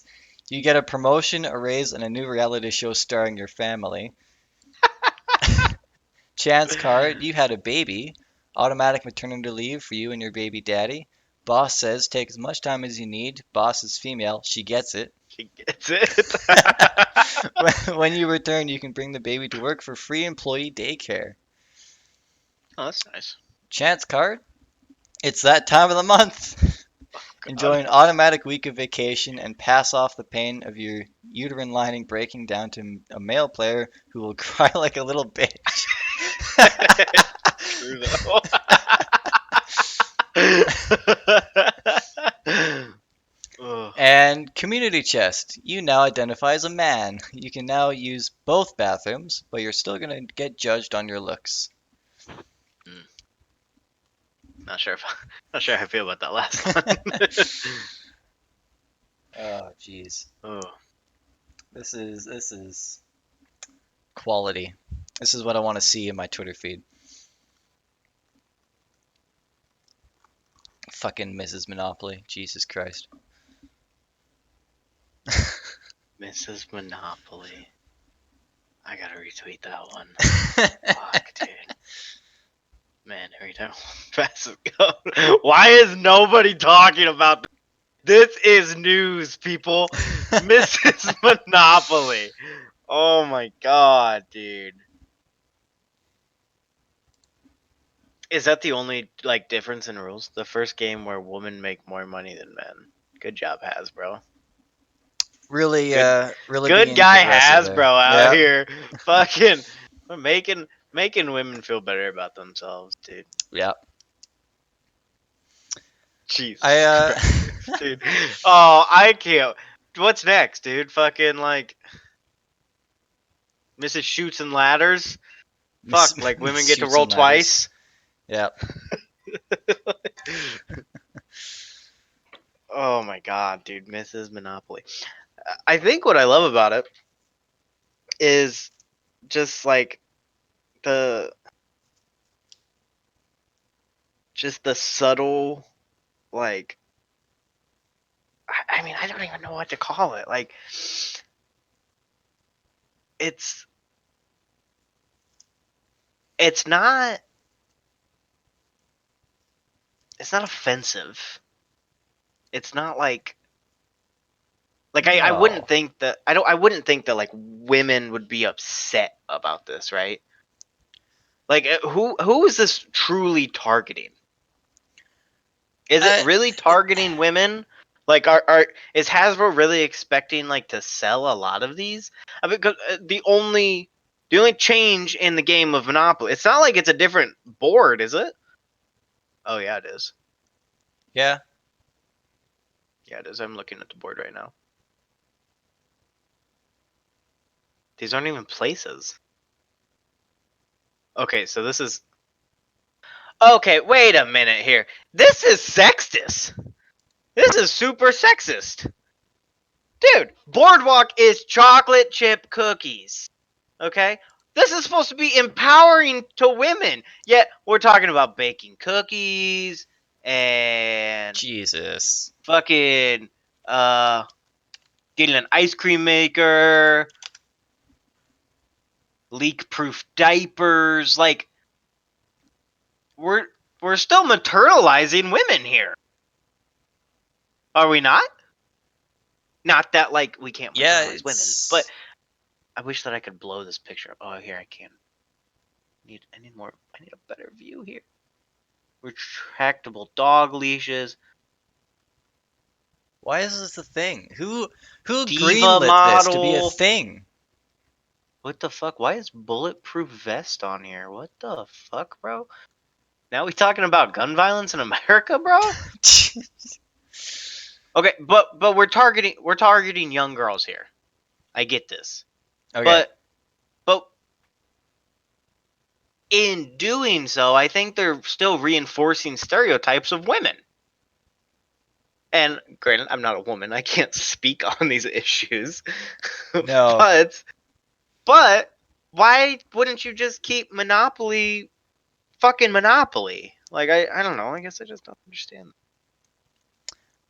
You get a promotion, a raise, and a new reality show starring your family. Chance card, you had a baby. Automatic maternity leave for you and your baby daddy. Boss says take as much time as you need. Boss is female. She gets it. she gets it. When you return, you can bring the baby to work for free employee daycare. Oh, that's nice. Chance card, it's that time of the month. God. Enjoy an automatic week of vacation and pass off the pain of your uterine lining breaking down to a male player who will cry like a little bitch. True though. Ugh. And community chest. You now identify as a man. You can now use both bathrooms, but you're still gonna get judged on your looks. Mm, not sure how I feel about that last one. Oh, jeez. Oh, This is quality. This is what I want to see in my Twitter feed. Fucking Mrs. Monopoly. Jesus Christ. Mrs. Monopoly. I gotta retweet that one. Fuck, dude. Man, every time passive go. Why is nobody talking about this? This is news, people. Mrs. Monopoly. Oh my god, dude. Is that the only like difference in rules? The first game where women make more money than men. Good job, Hasbro. Really, Good, really good being guy progressive there. Hasbro out Yeah, here, fucking making women feel better about themselves, dude. yeah. I Jesus Christ, dude. Oh, I can't. What's next, dude? Fucking like Mrs. Shoots and Ladders. Miss, Fuck, like women Miss get to Shoots roll and Ladders. twice. Yeah. Oh my god, dude, Mrs. Monopoly. I think what I love about it is just like the the subtle like I mean I don't even know what to call it. Like it's it's not it's not offensive. it's not like I wouldn't No. think that I wouldn't think that like women would be upset about this, right? Like who is this truly targeting? Is it Uh, really targeting women? Like are is Hasbro really expecting like to sell a lot of these? I mean, 'cause, the only change in the game of Monopoly, it's not like it's a different board, is it? Oh yeah, it is. yeah. Yeah, it is. I'm looking at the board right now. These aren't even places. Okay, so this is. Okay, wait a minute here. This is sexist. This is super sexist. Dude, Boardwalk is chocolate chip cookies. Okay? This is supposed to be empowering to women. Yet we're talking about baking cookies and Jesus. fucking getting an ice cream maker, leak proof diapers. Like we're we're still maternalizing women here. Are we not? Not that like we can't Yeah, maternalize women, but it's. I wish that I could blow this picture up. Oh, here I can. I need more. I need a better view here. Retractable dog leashes. Why is this a thing? Who Diva greenlit this to be a model. thing? What the fuck? Why is bulletproof vest on here? What the fuck, bro? Now we talking about gun violence in America, bro? Okay, but we're targeting young girls here. I get this. Okay. But in doing so, I think they're still reinforcing stereotypes of women. And granted, I'm not a woman. I can't speak on these issues. No. but why wouldn't you just keep Monopoly fucking Monopoly? Like I don't know. I guess I just don't understand.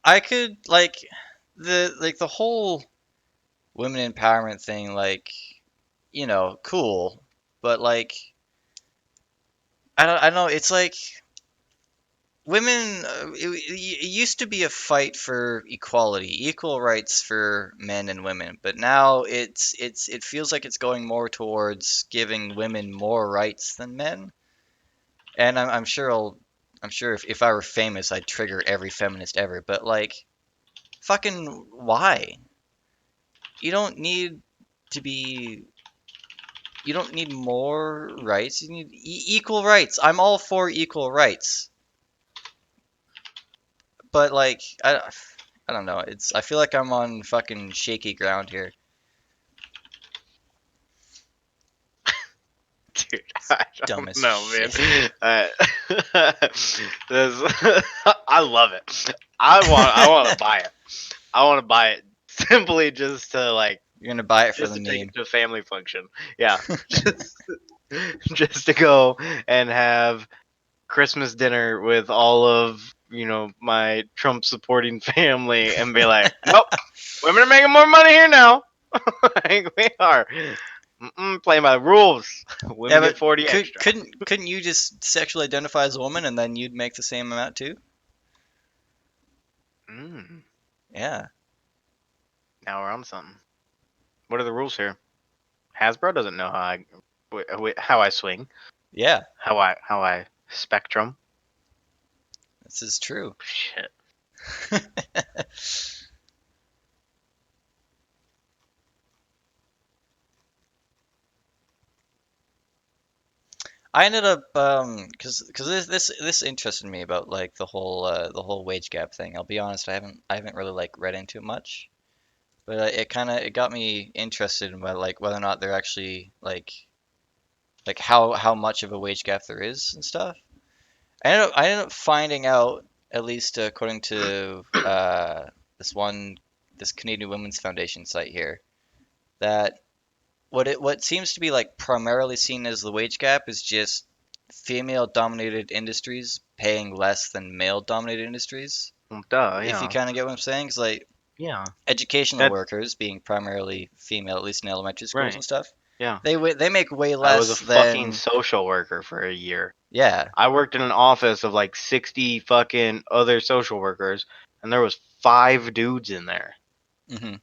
I could the whole women empowerment thing, cool. But I don't know, it's like women it used to be a fight for equality, equal rights for men and women, but now it feels like it's going more towards giving women more rights than men. And I'm sure if I were famous, I'd trigger every feminist ever. But fucking why? You don't need to be. You don't need more rights. You need equal rights. I'm all for equal rights. But I don't know. I feel like I'm on fucking shaky ground here. Dude, I Dumb don't as know, man. shit. This, I love it. I want to buy it. I want to buy it simply You're gonna buy it for just the to take it meme. to a family function. Yeah, just just to go and have Christmas dinner with all of my Trump supporting family and be like, nope, women are making more money here now. Like we are. Playing by the rules. Yeah, Women but get 40 extra. couldn't you just sexually identify as a woman and then you'd make the same amount too? Mm, Yeah. now we're on something. What are the rules here? Hasbro doesn't know how I swing, Yeah. how I spectrum. This is true. Shit. I ended up because this interested me about the whole wage gap thing. I'll be honest, I haven't really read into it much, but it got me interested in whether or not they're actually how much of a wage gap there is and stuff. I ended up finding out, at least according to this one this Canadian Women's Foundation site here, that what seems to be primarily seen as the wage gap is just female dominated industries paying less than male dominated industries. Well, duh. If you Yeah. kind of get what I'm saying, because Yeah. educational That workers being primarily female, at least in elementary schools and right. stuff, Yeah. they make way I was a less fucking than. social worker for a year. Yeah. I worked in an office of like 60 fucking other social workers, and there was 5 dudes in there. Hmm.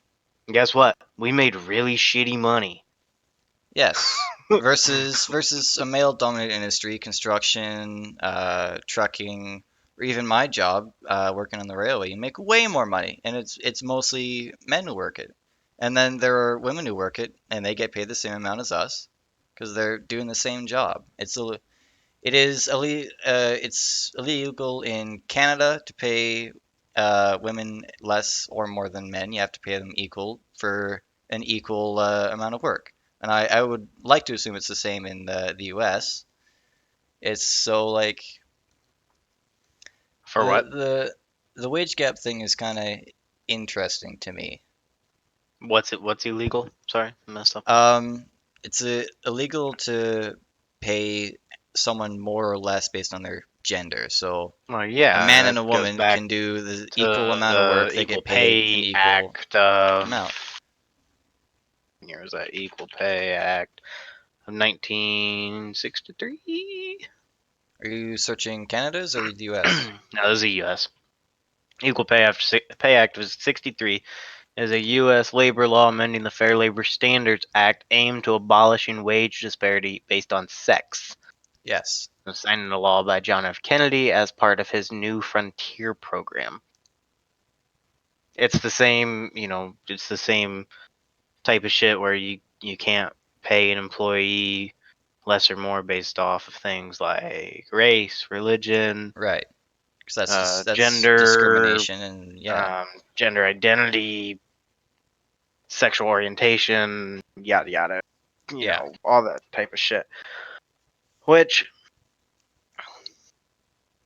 And guess what? We made really shitty money. Yes. Versus a male-dominated industry, construction, trucking, or even my job, working on the railway. You make way more money, and it's mostly men who work it. And then there are women who work it, and they get paid the same amount as us because they're doing the same job. It's illegal in Canada to pay women less or more than men. You have to pay them equal for an equal amount of work. And I would like to assume it's the same in the US. It's so like For what? the wage gap thing is kind of interesting to me. What's illegal? Sorry, I messed up. Um, it's illegal to pay someone more or less based on their gender. So Well, a yeah, man and a that goes woman back can do the to equal amount of the work. They Equal get paid an Pay equal Act of amount. year was that Equal Pay Act of 1963? Are you searching Canada's or the US? No, this is the U.S. Pay Act was 63. Is a U.S. labor law amending the Fair Labor Standards Act aimed to abolishing wage disparity based on sex. Yes. It was signed into law by John F. Kennedy as part of his New Frontier program. It's the same, it's the same type of shit where you can't pay an employee less or more based off of things like race, religion, Right. Because that's gender, discrimination, and yeah, gender identity, sexual orientation, yada yada, yeah. all that type of shit. Which,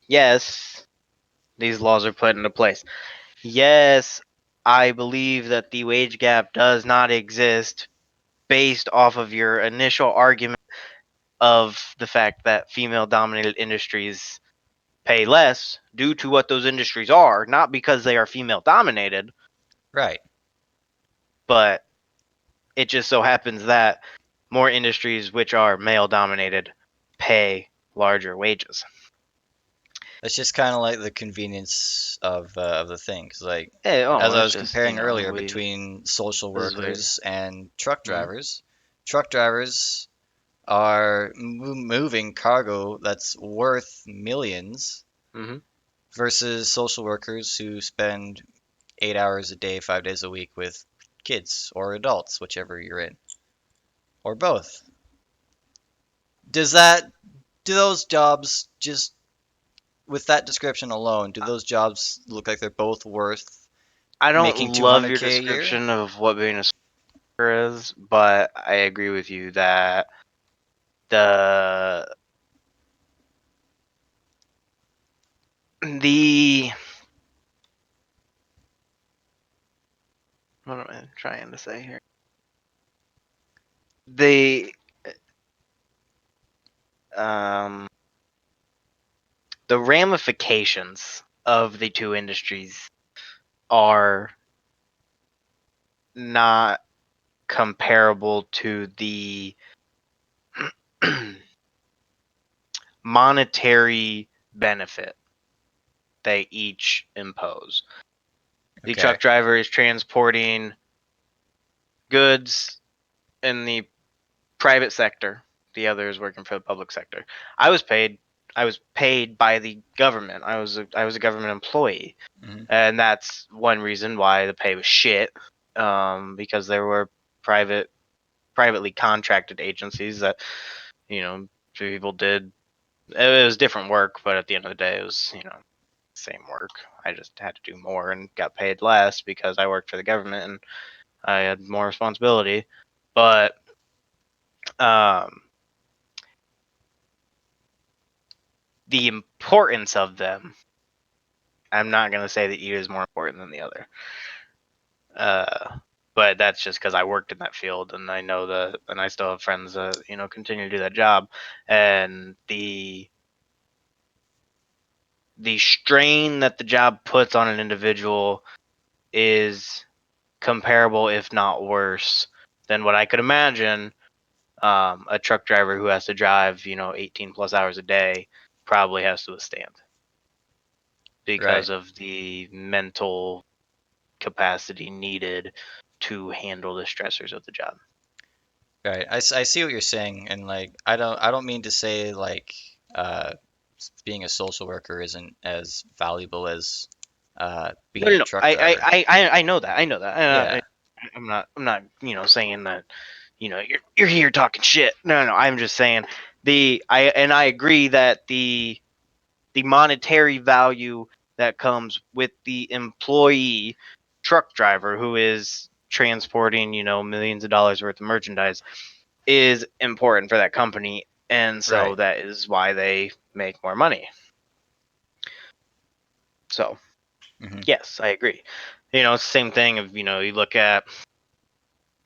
yes, these laws are put into place. Yes, I believe that the wage gap does not exist based off of your initial argument of the fact that female dominated industries pay less due to what those industries are, not because they are female dominated, Right. but it just so happens that more industries which are male dominated pay larger wages. It's just kind of like the convenience of the thing. 'Cause like as I It's was just, comparing earlier between social this is very. workers and truck Mm-hmm. drivers, truck drivers are moving cargo that's worth millions Mm-hmm. versus social workers who spend 8 hours a day, 5 days a week with kids or adults, whichever you're in, or both. Does that do those jobs just with that description alone? Do those jobs look like they're both worth I don't making love your 200K a year? description of what being a speaker is, but I agree with you that the the what am I trying to say here? The um the ramifications of the two industries are not comparable to the monetary benefit they each impose. The Okay. truck driver is transporting goods in the private sector. The other is working for the public sector. I was paid. I was paid by the government. I was a government employee, Hmm. and that's one reason why the pay was shit. Because there were privately contracted agencies that people did. It was different work, but at the end of the day, it was same work. I just had to do more and got paid less because I worked for the government and I had more responsibility. But um, the importance of them, I'm not going to say that either is more important than the other. But that's just because I worked in that field and I know that, and I still have friends that continue to do that job, and the strain that the job puts on an individual is comparable, if not worse, than what I could imagine a truck driver who has to drive 18 plus hours a day probably has to withstand Right. because of the mental. capacity needed to handle the stressors of the job. Right. I see what you're saying, and like I don't mean to say like uh, being a social worker isn't as valuable as No, being no, a no. truck driver. I know that. I know that. Yeah. I'm not, saying that, you're here talking shit. No, no. I'm just saying I agree that the monetary value that comes with the employee truck driver who is transporting, millions of dollars worth of merchandise is important for that company. And so Right. that is why they make more money. So, Hmm. yes, I agree. It's the same thing of, you look at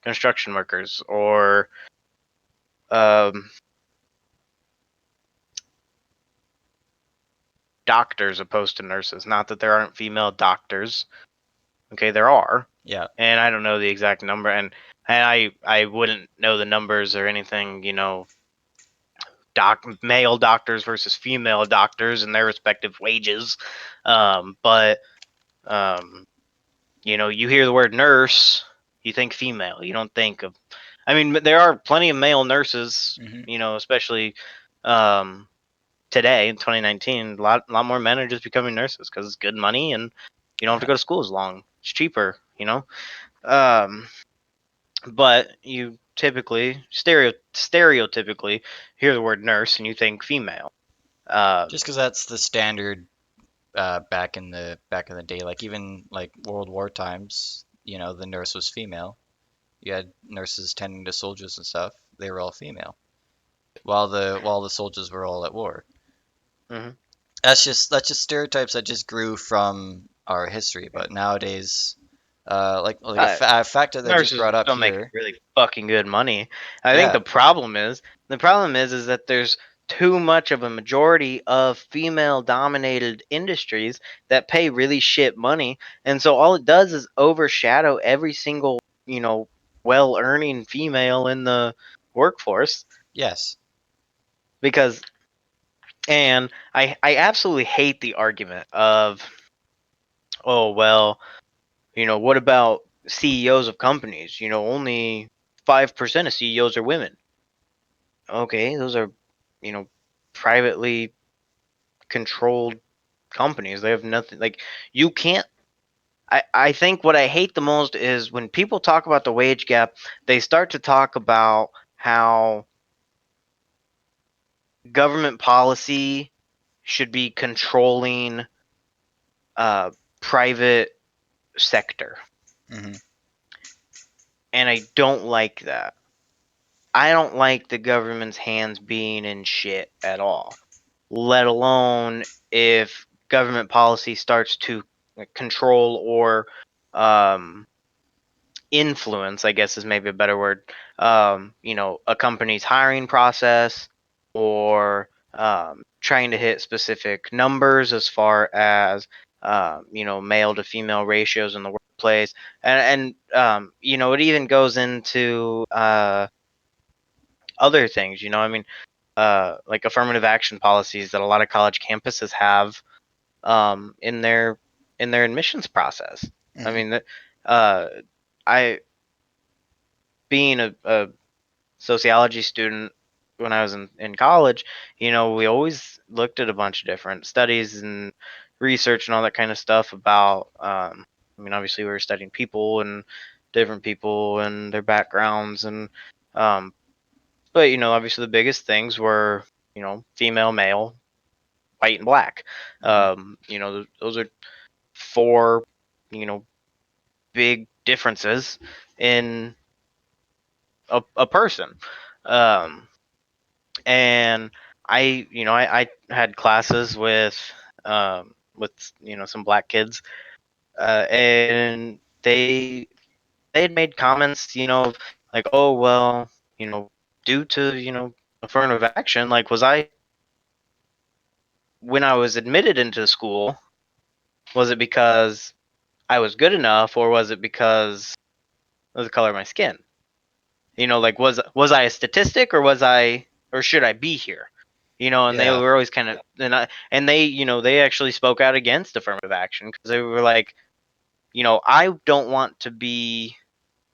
construction workers or um, doctors opposed to nurses. Not that there aren't female doctors. Okay, there are, Yeah. and I don't know the exact number, and I wouldn't know the numbers or anything. Male doctors versus female doctors and their respective wages. But you hear the word nurse, you think female. You don't think of. I mean, there are plenty of male nurses. Hmm. Especially um, today in 2019, a lot more men are just becoming nurses because it's good money and you don't have to Yeah. go to school as long. It's cheaper. Um, but you typically stereotypically hear the word nurse and you think female. Just because that's the standard back in the day, like even like World War times, the nurse was female. You had nurses tending to soldiers and stuff. They were all female, while the soldiers were all at war. hmm That's just stereotypes that just grew from our history. But nowadays, like a, uh, fa- a factor that just Nurses brought up still make here. really fucking good money. I think Yeah. the problem is that there's too much of a majority of female dominated industries that pay really shit money, and so all it does is overshadow every single well earning female in the workforce. Yes. Because and I absolutely hate the argument of, oh well, what about CEOs of companies? Only 5% of CEOs are women. Okay, those are, you know, privately controlled companies. They have nothing, like, you can't. I think what I hate the most is when people talk about the wage gap, they start to talk about how government policy should be controlling uh, private sector. Hmm. And I don't like that. I don't like the government's hands being in shit at all, let alone if government policy starts to control or um, influence, I guess is maybe a better word, a company's hiring process or trying to hit specific numbers as far as, male to female ratios in the workplace. And it even goes into other things, I mean, like affirmative action policies that a lot of college campuses have in their admissions process. I Hmm. mean, uh, I being a sociology student when I was in college, we always looked at a bunch of different studies and research and all that kind of stuff about. I mean, obviously, we were studying people and different people and their backgrounds, and um, but obviously, the biggest things were female, male, white, and black. Hmm. Those are four you know big differences in a person. Um, and I had classes with some black kids, and they had made comments, of like, oh well, due to affirmative action, like, was I when I was admitted into school, was it because I was good enough, or was it because of the color of my skin? Like, was I a statistic, or should I be here? And they Yeah. were always and they actually spoke out against affirmative action because they were like, I don't want to be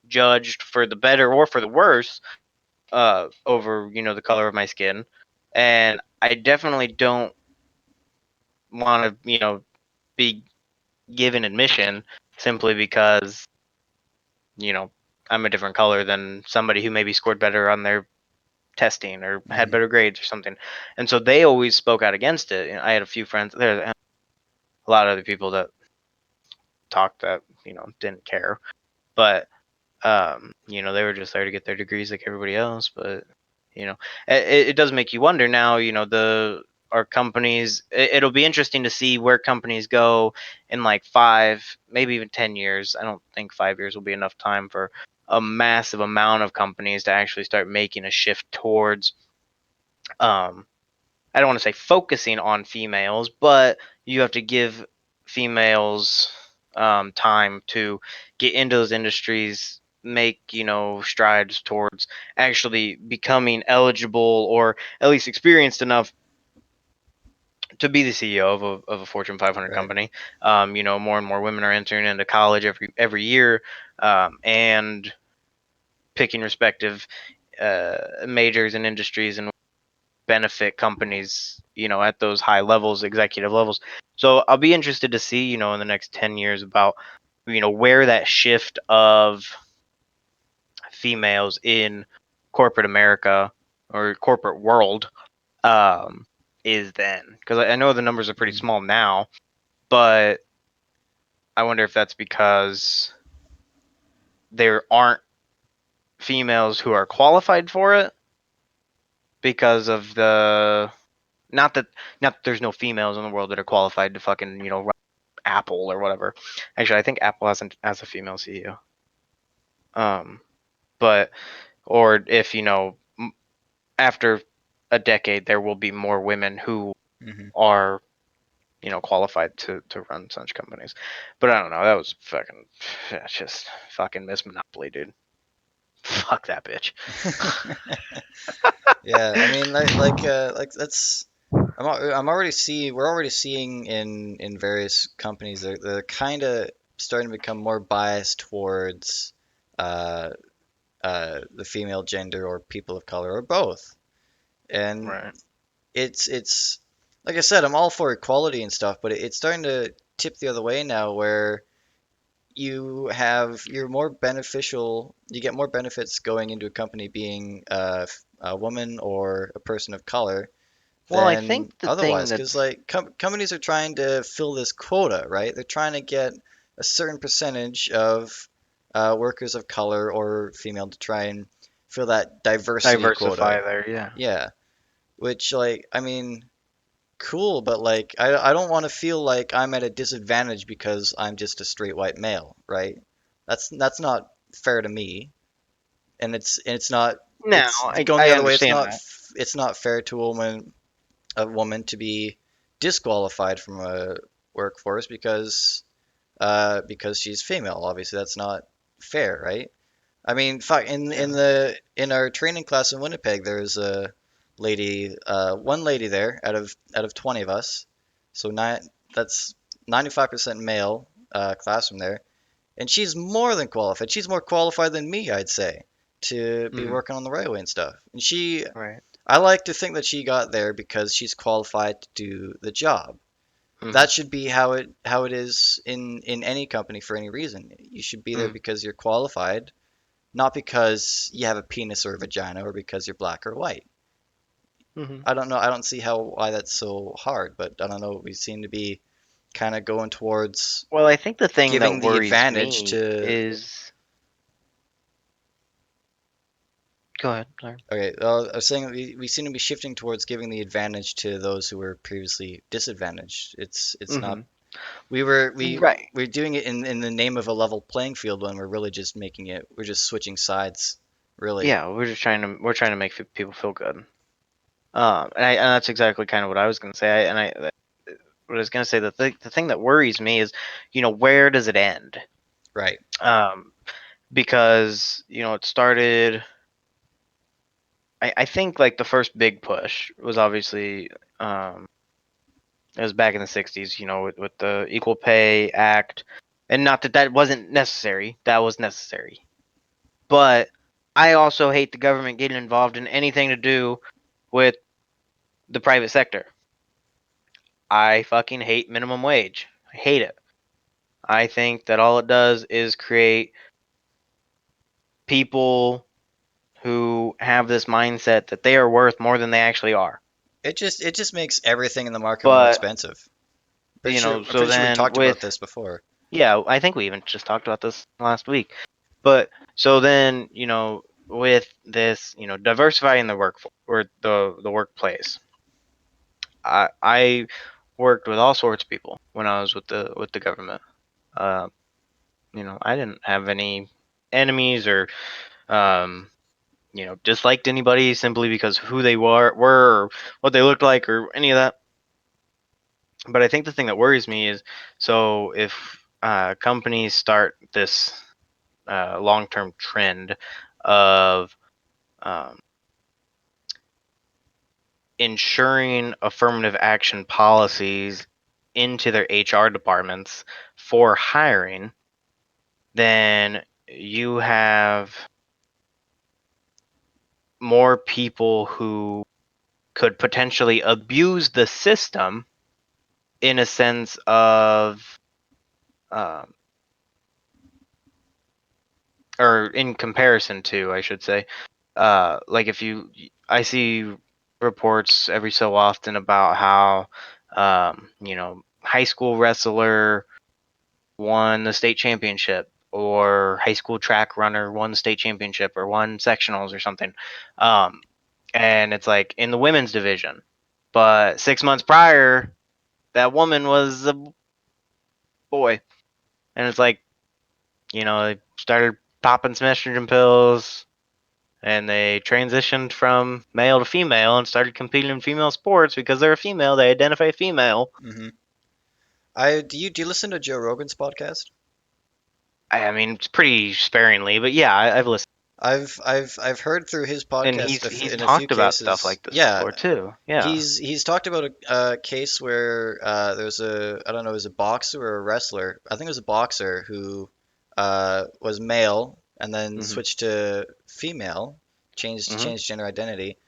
judged for the better or for the worse over the color of my skin, and I definitely don't want to be given admission simply because you know I'm a different color than somebody who maybe scored better on their testing or had Mm-hmm. better grades or something. And so they always spoke out against it. I had a few friends there, a lot of other people that talked that didn't care, but they were just there to get their degrees like everybody else. But it does make you wonder now. The our companies. It'll be interesting to see where companies go in like 5, maybe even 10 years. I don't think 5 years will be enough time for a massive amount of companies to actually start making a shift towards um I don't want to say focusing on females, but you have to give females time to get into those industries, make strides towards actually becoming eligible or at least experienced enough to be the CEO of a Fortune 500 Right. company. More and more women are entering into college every year, and picking respective majors and industries and benefit companies, at those high levels, executive levels. So I'll be interested to see, in the next 10 years about, where that shift of females in corporate America or corporate world um, is then. Because I know the numbers are pretty Mm-hmm. small now, but I wonder if that's because there aren't females who are qualified for it because of the not that not that there's no females in the world that are qualified to fucking run Apple or whatever. Actually, I think Apple has a female CEO. Um, but or if after a decade there will be more women who Mm-hmm. are qualified to run such companies. But I don't know. That was fucking just fucking Miss Monopoly, dude. Fuck that bitch. Yeah, I mean, like that's. I'm already we're already seeing in various companies they're kind of starting to become more biased towards uh, the female gender or people of color or both. And Right. it's like I said, I'm all for equality and stuff, but it's starting to tip the other way now where you're more beneficial, you get more benefits going into a company being a woman or a person of color Well, I than think the thing otherwise. Because that's like companies are trying to fill this quota, right? They're trying to get a certain percentage of workers of color or female to try and fill that diversity quota. diversify there, yeah. Yeah, which like I mean, cool, but like I don't want to feel like I'm at a disadvantage because I'm just a straight white male, right? That's not fair to me, and it's not No, it's I, going the I other way. It's understand not that. it's not fair to a woman to be disqualified from a workforce because she's female. Obviously, that's not fair, right? I mean, fuck, Yeah. in our training class in Winnipeg, there's a one lady there out of 20 of us, so that's 95% male classroom there, and she's more than qualified. She's more qualified than me, I'd say, to be Hmm. working on the railway and stuff. And Right. I like to think that she got there because she's qualified to do the job. Hmm. That should be how it is in any company for any reason. You should be there Hmm. because you're qualified, not because you have a penis or a vagina or because you're black or white. Hmm. I don't know. I don't see why that's so hard, but I don't know. We seem to be kind of going towards Well, I think the thing that giving the worries advantage me to. is. Go ahead. Sorry. Okay, I was saying we seem to be shifting towards giving the advantage to those who were previously disadvantaged. It's not. Hmm. We're doing it in the name of a level playing field when we're really just making it. We're just switching sides, really. Yeah, we're trying to make people feel good. And that's exactly kind of what I was going to say. What I was going to say, the thing that worries me is, where does it end? Right. Um, because it started. I think like the first big push was obviously it was back in the '60s. With the Equal Pay Act, And not that that wasn't necessary. That was necessary. But I also hate the government getting involved in anything to do with the private sector. I fucking hate minimum wage. I hate it. I think that all it does is create people who have this mindset that they are worth more than they actually are. It just makes everything in the market more But, expensive. Pretty sure I'm so pretty sure we then talked about with, this before. yeah, I think we even just talked about this last week. But so then, with this, diversifying the work or the workplace, I worked with all sorts of people when I was with the government. Uh, I didn't have any enemies or um, disliked anybody simply because who they were or what they looked like or any of that. But I think the thing that worries me is, so if companies start this long-term trend of um, ensuring affirmative action policies into their HR departments for hiring, then you have more people who could potentially abuse the system in a sense of, um, or in comparison to, I should say, like I see reports every so often about how, high school wrestler won the state championship, or high school track runner won the state championship, or won sectionals or something. Um, and it's like in the women's division. But 6 months prior, that woman was a boy. And it's like, they started popping some estrogen pills and they transitioned from male to female and started competing in female sports because they're a female. They identify female. Hmm. Do you listen to Joe Rogan's podcast? I mean, it's pretty sparingly, but yeah, I've listened. I've heard through his And podcast he's in a few talked about stuff cases. like this Yeah, before too. Yeah. he's talked about a case where there's I don't know, it was a boxer or a wrestler. I think it was a boxer who was male and then Mhm. switched to female, Mhm. changed gender identity,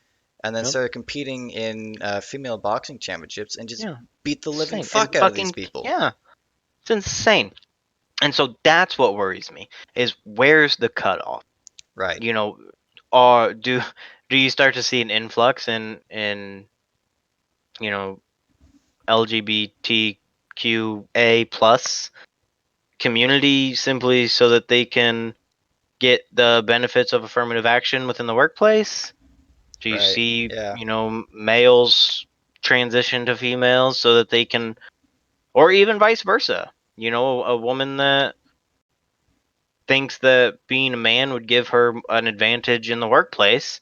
and then Yep. started competing in female boxing championships and just Yeah. beat the living Insane. And fuck out of these fucking people. yeah, it's insane. And so that's what worries me is where's the cutoff? Right. You know, or do you start to see an influx in you know LGBTQA plus community simply so that they can get the benefits of affirmative action within the workplace? Do you Right. see, Yeah. males transition to females so that they can, or even vice versa? A woman that thinks that being a man would give her an advantage in the workplace,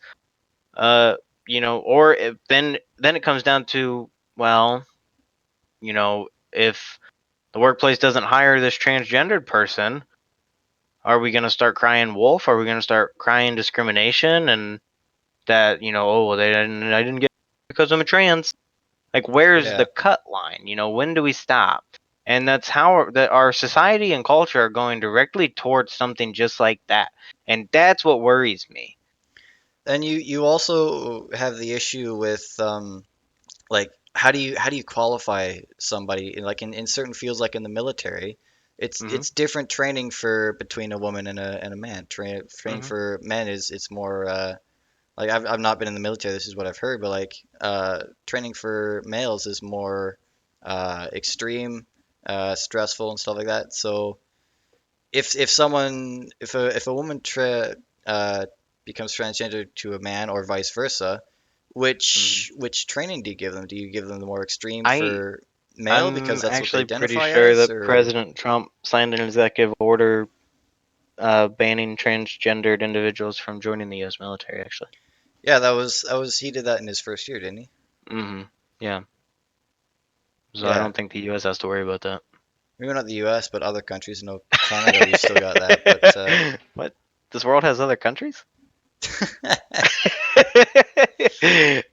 uh, or then it comes down to, well, if the workplace doesn't hire this transgendered person, are we going to start crying wolf? Are we going to start crying discrimination and that, oh, well, I didn't get it because I'm a trans? Like, where's Yeah. the cut line? When do we stop? And that's how that our society and culture are going directly towards something just like that. And that's what worries me. And you also have the issue with like how do you qualify somebody in certain fields like in the military. Hmm. It's different training for between a woman and a man. Training Hmm. for men is it's more like I've not been in the military, this is what I've heard, but like training for males is more extreme, stressful and stuff like that. So if a woman uh, becomes transgender to a man or vice versa, Hmm. which training do you give them? Do you give them the more extreme I for male because I'm that's what they actually pretty identify sure as, that or President Trump signed an executive order banning transgendered individuals from joining the U.S. military. Actually. yeah, that was he did that in his first year, didn't he? Hmm. Yeah. So I Yeah, don't think the U.S. has to worry about that. maybe not the U.S., but other countries. No, Canada, we still got that, but What? This world has other countries?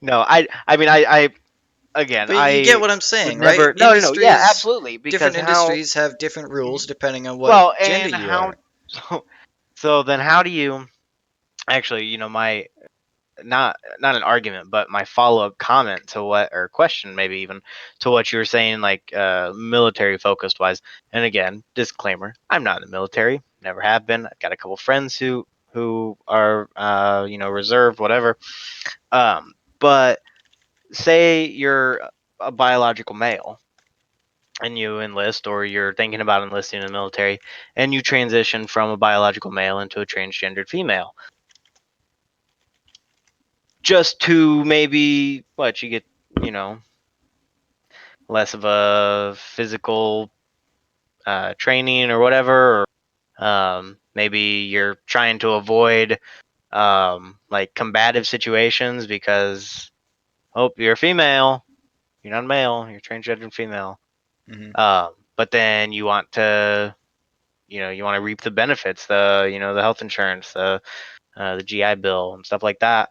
No, I mean, again, But you get I what I'm would saying, right? never. No, no, no. Yeah, Industries, absolutely. different Because how? industries have different rules depending on what Well, gender and you how? are. So then, how do you actually? My not an argument, but my follow up comment to what or question maybe even to what you were saying, like military focused wise. And again, disclaimer: I'm not in the military, never have been. I've got a couple friends who are reserved, whatever. But say you're a biological male and you enlist, or you're thinking about enlisting in the military, and you transition from a biological male into a transgendered female, just to maybe what you get, you know, less of a physical training or whatever, or maybe you're trying to avoid like combative situations because you're a female, you're not a male, you're transgender female. Hmm. But then you want to, you want to reap the benefits, the health insurance, the GI Bill and stuff like that.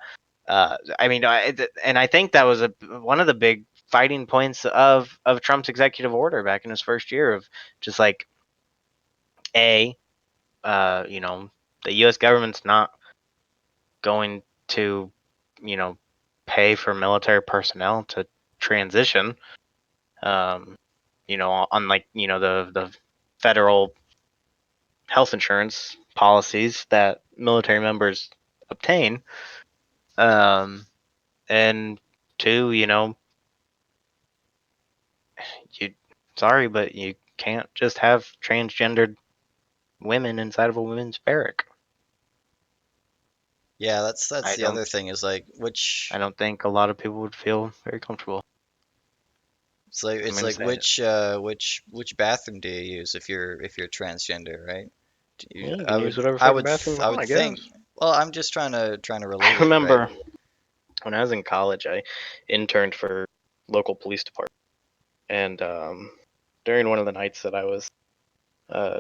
I mean, and I think that was one of the big fighting points of Trump's executive order back in his first year of just like a, the U.S. government's not going to, you know, pay for military personnel to transition. Um, unlike the federal health insurance policies that military members obtain. Um, and two, you sorry, but you can't just have transgendered women inside of a women's barrack. Yeah, that's I the other don't thing is like I don't think a lot of people would feel very comfortable. I'm it's gonna like say it. which bathroom do you use if you're transgender, right? Yeah, you can use whatever fucking bathroom you I want, would I think. guess. Well, I'm just trying to I relate it, right? remember when I was in college, I interned for local police department, and during one of the nights that I was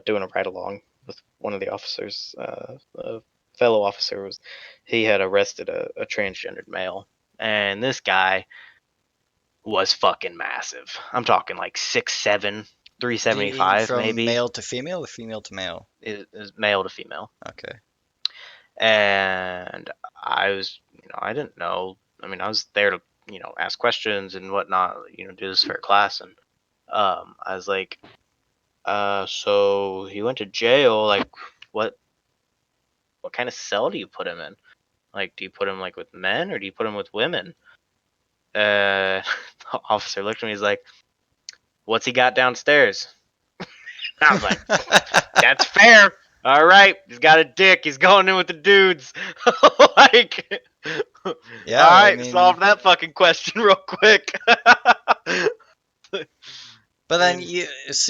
doing a ride along with one of the officers, a fellow officer he had arrested a transgendered male, and this guy was fucking massive. I'm talking like 6'7", Do you mean 375 from maybe. male to female or female to male? Is male to female, Okay. and I was, I didn't know. I mean, I was there to, ask questions and whatnot, do this for a class, and I was like, so he went to jail. Like, what kind of cell do you put him in? Like, do you put him like with men or do you put him with women? The officer looked at me. He's like, "What's he got downstairs?" I was like, "That's fair. All right, he's got a dick. He's going in with the dudes." Like, all Yeah, I right, mean, solve that fucking question real quick. I but then mean, fair. as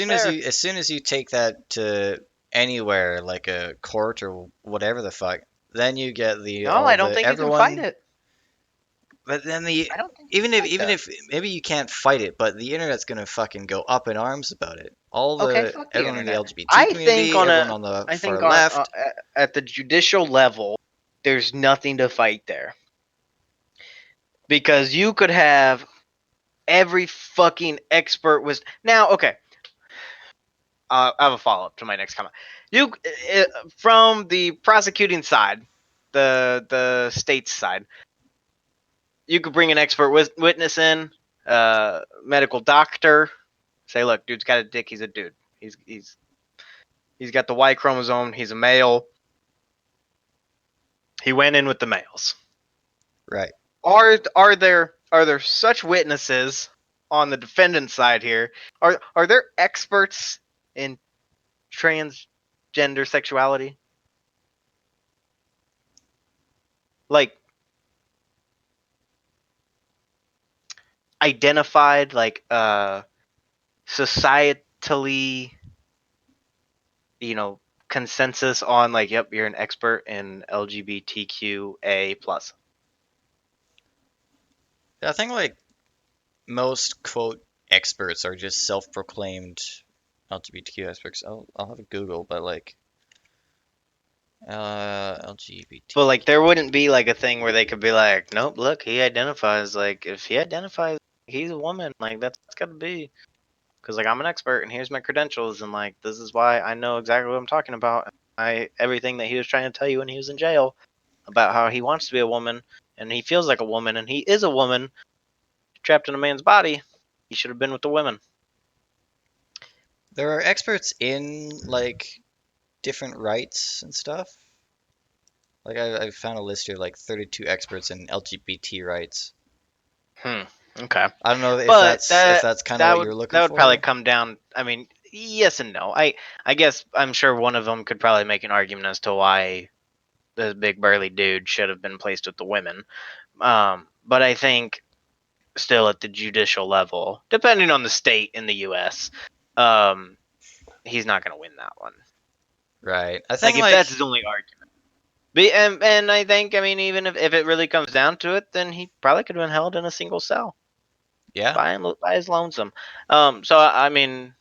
soon as you take that to anywhere like a court or whatever the fuck, then you get the No, all I don't the think you can fight everyone. it. But then the I don't think you can fight even that. if maybe you can't fight it, but the internet's gonna fucking go up in arms about it. All Okay, the fuck the everyone in the internet. LGBT community, everyone on the I far think on left. at the judicial level, there's nothing to fight there because you could have every fucking expert was now okay. I have a follow up to my next comment. You from the prosecuting side, the state's side, you could bring an expert witness in, medical doctor. Say, look, dude's got a dick. He's a dude. He's got the Y chromosome. He's a male. He went in with the males. Right. Are there such witnesses on the defendant's side here? Are there experts in transgender sexuality? Like identified, like societally, consensus on, like, yep, you're an expert in LGBTQA plus. I think like most quote experts are just self-proclaimed LGBTQ experts. I'll have a Google, but like But like LGBT. there wouldn't be like a thing where they could be like, nope, look, he identifies, like if he identifies he's a woman. Like that's got to be because like I'm an expert and here's my credentials and like this is why I know exactly what I'm talking about. I everything that he was trying to tell you when he was in jail about how he wants to be a woman and he feels like a woman and he is a woman trapped in a man's body. He should have been with the women. There are experts in like different rights and stuff. Like I found a list here, like 32 experts in LGBT rights. Hmm. Okay. I don't know if But that's kind of what you're looking that would probably for. come down. I mean, yes and no. I guess I'm sure one of them could probably make an argument as to why this big burly dude should have been placed with the women. But I think still at the judicial level, depending on the state in the U.S., um, he's not going to win that one. Right. I Like think if like that's his only argument. And I think I mean even if it really comes down to it, then he probably could have been held in a single cell yeah. by his lonesome. So I mean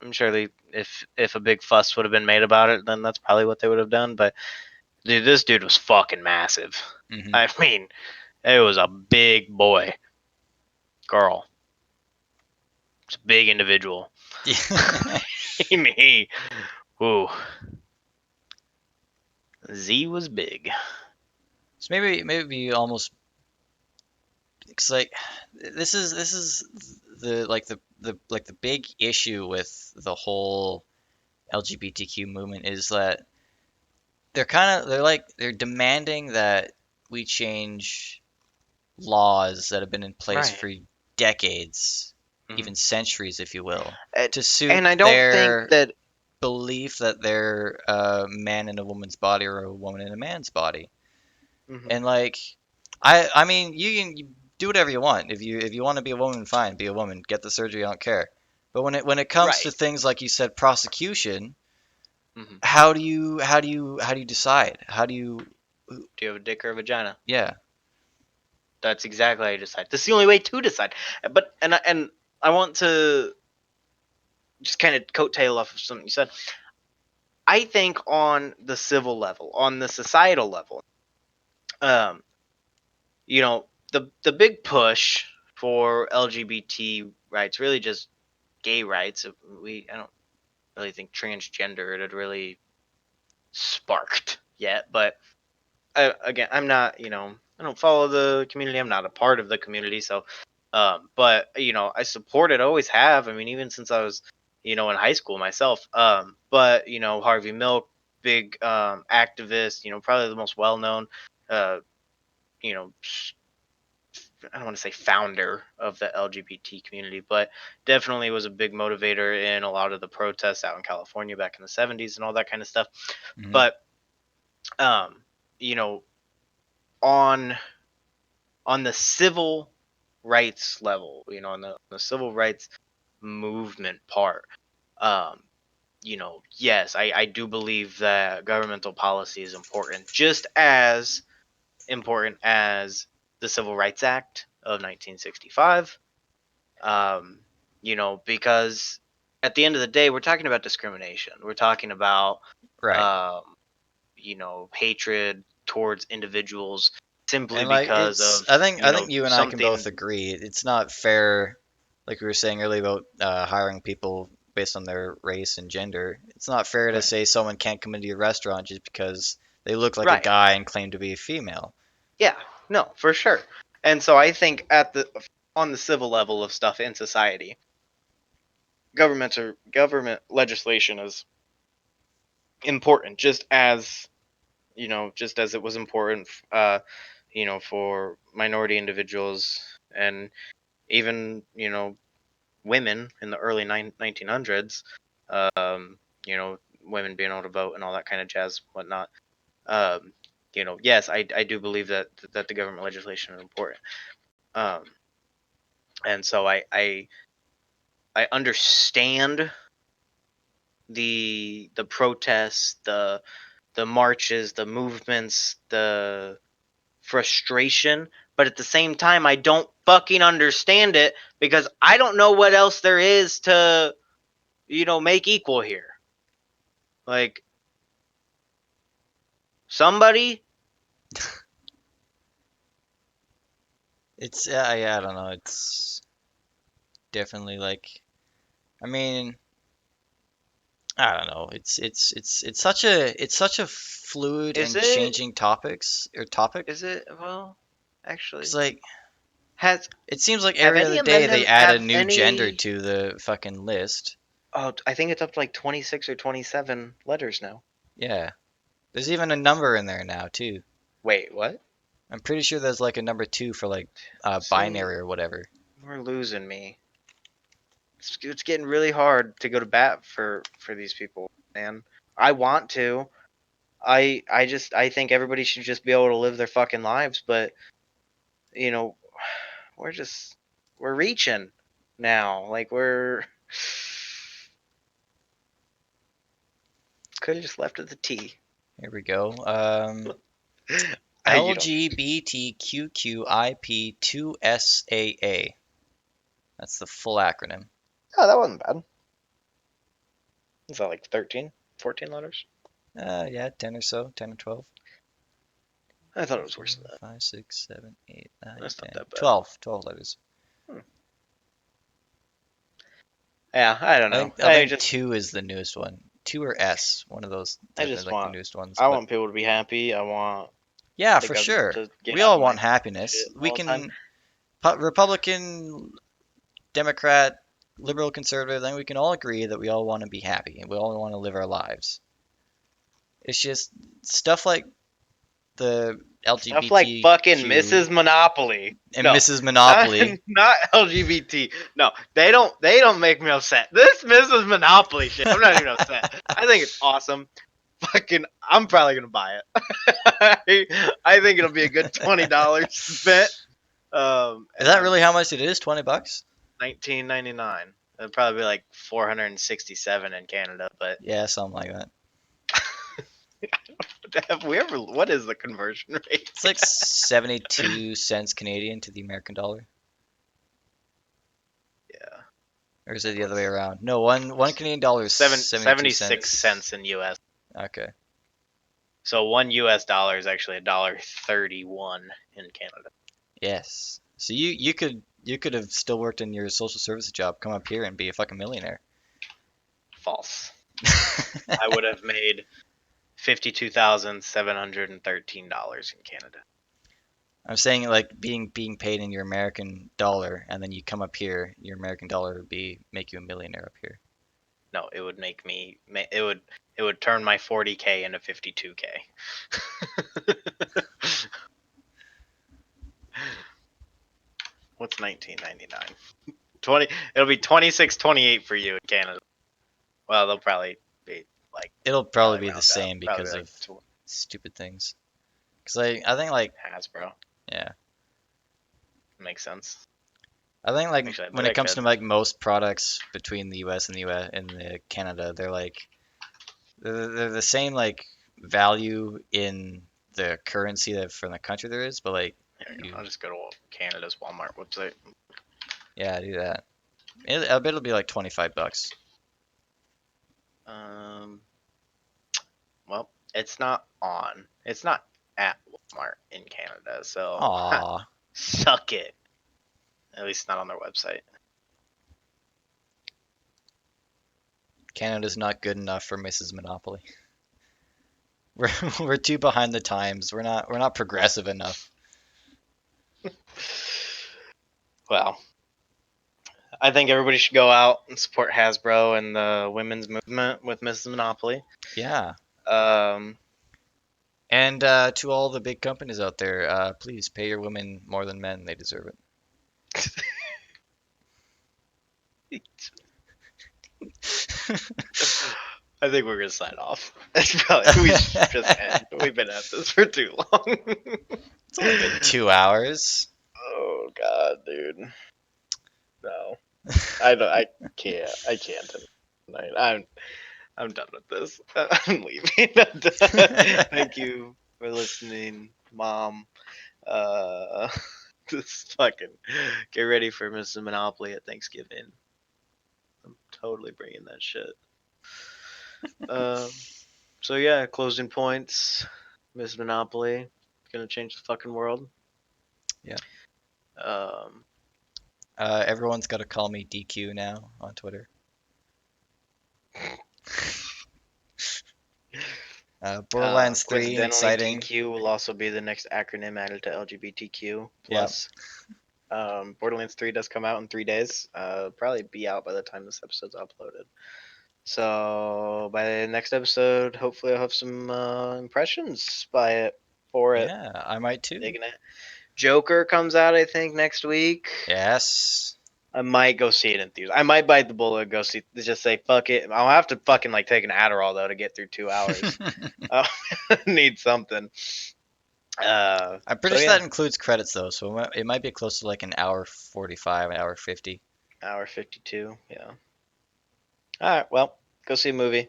I'm sure if a big fuss would have been made about it, then that's probably what they would have done. But dude, this dude was fucking massive. Hmm. I mean, it was a big boy, girl. It's a big individual. Yeah. he, ooh, Z was big. So maybe almost it's like this is the big issue with the whole LGBTQ movement is that they're demanding that we change laws that have been in place Right. for decades, Hmm. even centuries, if you will, And, to suit and I don't think their that. belief that they're a man in a woman's body or a woman in a man's body. Mhm. And like, I mean, you do whatever you want. If you want to be a woman, fine, be a woman. Get the surgery. I don't care. But when it comes to Right. things like you said, prosecution, Hmm. how do you decide? How do you, Do you have a dick or a vagina? yeah, That's exactly how you decide. That's the only way to decide. But and I want to just kind of coattail off of something you said. I think on the civil level, on the societal level, um, the big push for LGBT rights, really just gay rights. I don't really think transgender it had really sparked yet, but again, I'm not, I don't follow the community. I'm not a part of the community, so, but I support it. Always have. I mean, even since I was, in high school myself. But Harvey Milk, big activist. Probably the most well known. Uh, you know, I don't want to say founder of the LGBT community, but definitely was a big motivator in a lot of the protests out in California back in the '70s and all that kind of stuff. hmm But um, you know, on the civil rights level, on the civil rights movement part, um, yes, I do believe that governmental policy is important, just as important as the Civil Rights Act of 1965. Um, because at the end of the day, we're talking about discrimination. We're talking about, right. um, hatred towards individuals simply And like because it's, of, I think you and I can both something. agree. It's not fair, like we were saying earlier about hiring people based on their race and gender. It's not fair to Right. say someone can't come into your restaurant just because they look like a Right. guy and claim to be a female. Yeah. No, for sure. And so I think on the civil level of stuff in society, government legislation is important, just as it was important, for minority individuals and even women in the early 1900s. Women being able to vote and all that kind of jazz, whatnot. Yes, I do believe that the government legislation is important. Um, and so I understand the protests, the marches, the movements, the frustration, but at the same time I don't fucking understand it because I don't know what else there is to make equal here. Like somebody It's yeah, I don't know. It's definitely like, I mean, I don't know. It's such a fluid Is and it? changing topic. Is it? Well, Cause actually, like has it seems like have every any other day they amendment add a have new gender any? to the fucking list. Oh, I think it's up to like 26 or 27 letters now. Yeah, there's even a number in there now too. Wait, what? I'm pretty sure there's like a number two for like See, binary or whatever. we're losing me. It's getting really hard to go to bat for these people, man. I want to. I think everybody should just be able to live their fucking lives, but you know, we're just we're reaching now. Like we're could have just left it at the T. Here we go. You don't need to. LGBTQIP2SAA. That's the full acronym. Oh, that wasn't bad. Is that like 13, 14 letters? Yeah, 10 or so, 10 or 12. I thought it Three, was four, worse than that. 5, 6, 7, 8, 9, That's not 10, that bad. 12. 12 letters. Hmm. Yeah, I don't I know. think I think 2 is the newest one. 2 or S, one of those I definitely just like the want, newest ones. I But want people to be happy. I want yeah, the for government sure. to get We out all of my want happiness. shit We all the time. can Republican, Democrat, liberal, conservative, I think we can all agree that we all want to be happy and we all want to live our lives. It's just stuff like the Stuff like fucking LGBTQ Mrs. Monopoly. and No, Mrs. not Monopoly. not LGBT. No, they don't make me upset. This Mrs. Monopoly shit. I'm not even upset. I think it's awesome. Fucking, I'm probably gonna buy it. I think it'll be a good $20 spent. Is And that I'm really how much it is? $20? 19.99. It'll probably be like 467 in Canada, but Yeah, something like that. have we ever? What is the conversion rate? It's like 72 cents Canadian to the American dollar. Yeah. Or is it the other way What's around? No, one Canadian dollar is 72 76 cents. cents in US. Okay. So one US dollar is actually $1.31 in Canada. Yes. So you could have still worked in your social service job, come up here and be a fucking millionaire. False. I would have made $52,713 in Canada. I'm saying like being paid in your American dollar, and then you come up here, your American dollar would be make you a millionaire up here. No, it would make me. It would turn my 40K into 52K. What's 19.99? 20. It'll be 26.28 for you in Canada. Well, they'll probably be like It'll probably probably be the round up. same Probably because like of stupid things. Because I think like Hasbro. yeah, Makes sense. I think like Actually, I when bet it I comes to could. like most products between the U.S. and the U.S. and the Canada, they're like they're the same like value in the currency that from the country there is, but like Here you go. you I'll just go to Canada's Walmart website. yeah do that. I bet it'll be like $25. Um, well, it's not on. It's not at Walmart in Canada, so Aw, suck it. At least not on their website. Canada's not good enough for Mrs. Monopoly. We're we're too behind the times. We're not progressive enough. Well, I think everybody should go out and support Hasbro and the women's movement with Mrs. Monopoly. Yeah. Um, And to all the big companies out there, please pay your women more than men. They deserve it. I think we're gonna sign off. That's probably we should just end. We've been at this for too long. It's only been 2 hours. Oh God, dude. No, I don't. I can't. I can't tonight. I'm done with this. I'm leaving. I'm done. Thank you for listening, Mom. Uh, just fucking get ready for Mrs. Monopoly at Thanksgiving. I'm totally bringing that shit. Um. So yeah, closing points. Mrs. Monopoly gonna change the fucking world. Yeah. Um, Everyone's got to call me DQ now on Twitter. Borderlands 3, coincidentally, exciting. DQ will also be the next acronym added to LGBTQ Yeah. plus. Borderlands 3 does come out in 3 days. Probably be out by the time this episode's uploaded. So by the next episode, hopefully I'll have some impressions for it. Yeah, I might too. Digging it. Joker comes out, I think, next week. Yes. I might go see it in theaters. I might bite the bullet and go see. Just say fuck it. I'll have to fucking like take an Adderall though to get through 2 hours. Need something. I'm pretty So sure yeah, that includes credits though, so it might be close to like an hour 45, an hour 50. hour 52. Yeah. All right. Well, go see a movie.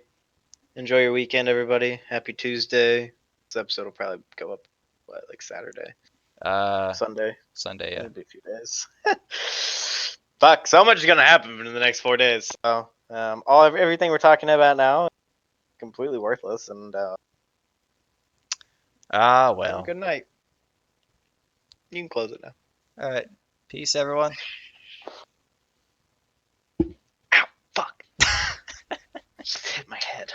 Enjoy your weekend, everybody. Happy Tuesday. This episode will probably go up like Saturday, Uh, Sunday. Sunday, yeah. It'll be a few days. Fuck, so much is gonna happen in the next 4 days. So, everything we're talking about now is completely worthless. And Ah, have a well. good night. You can close it now. All right. Peace, everyone. Ow! Fuck! Just hit my head.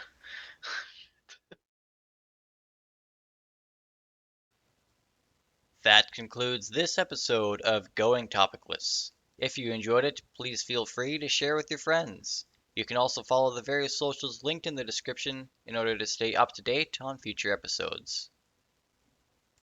That concludes this episode of Going Topicless. If you enjoyed it, please feel free to share with your friends. You can also follow the various socials linked in the description in order to stay up to date on future episodes.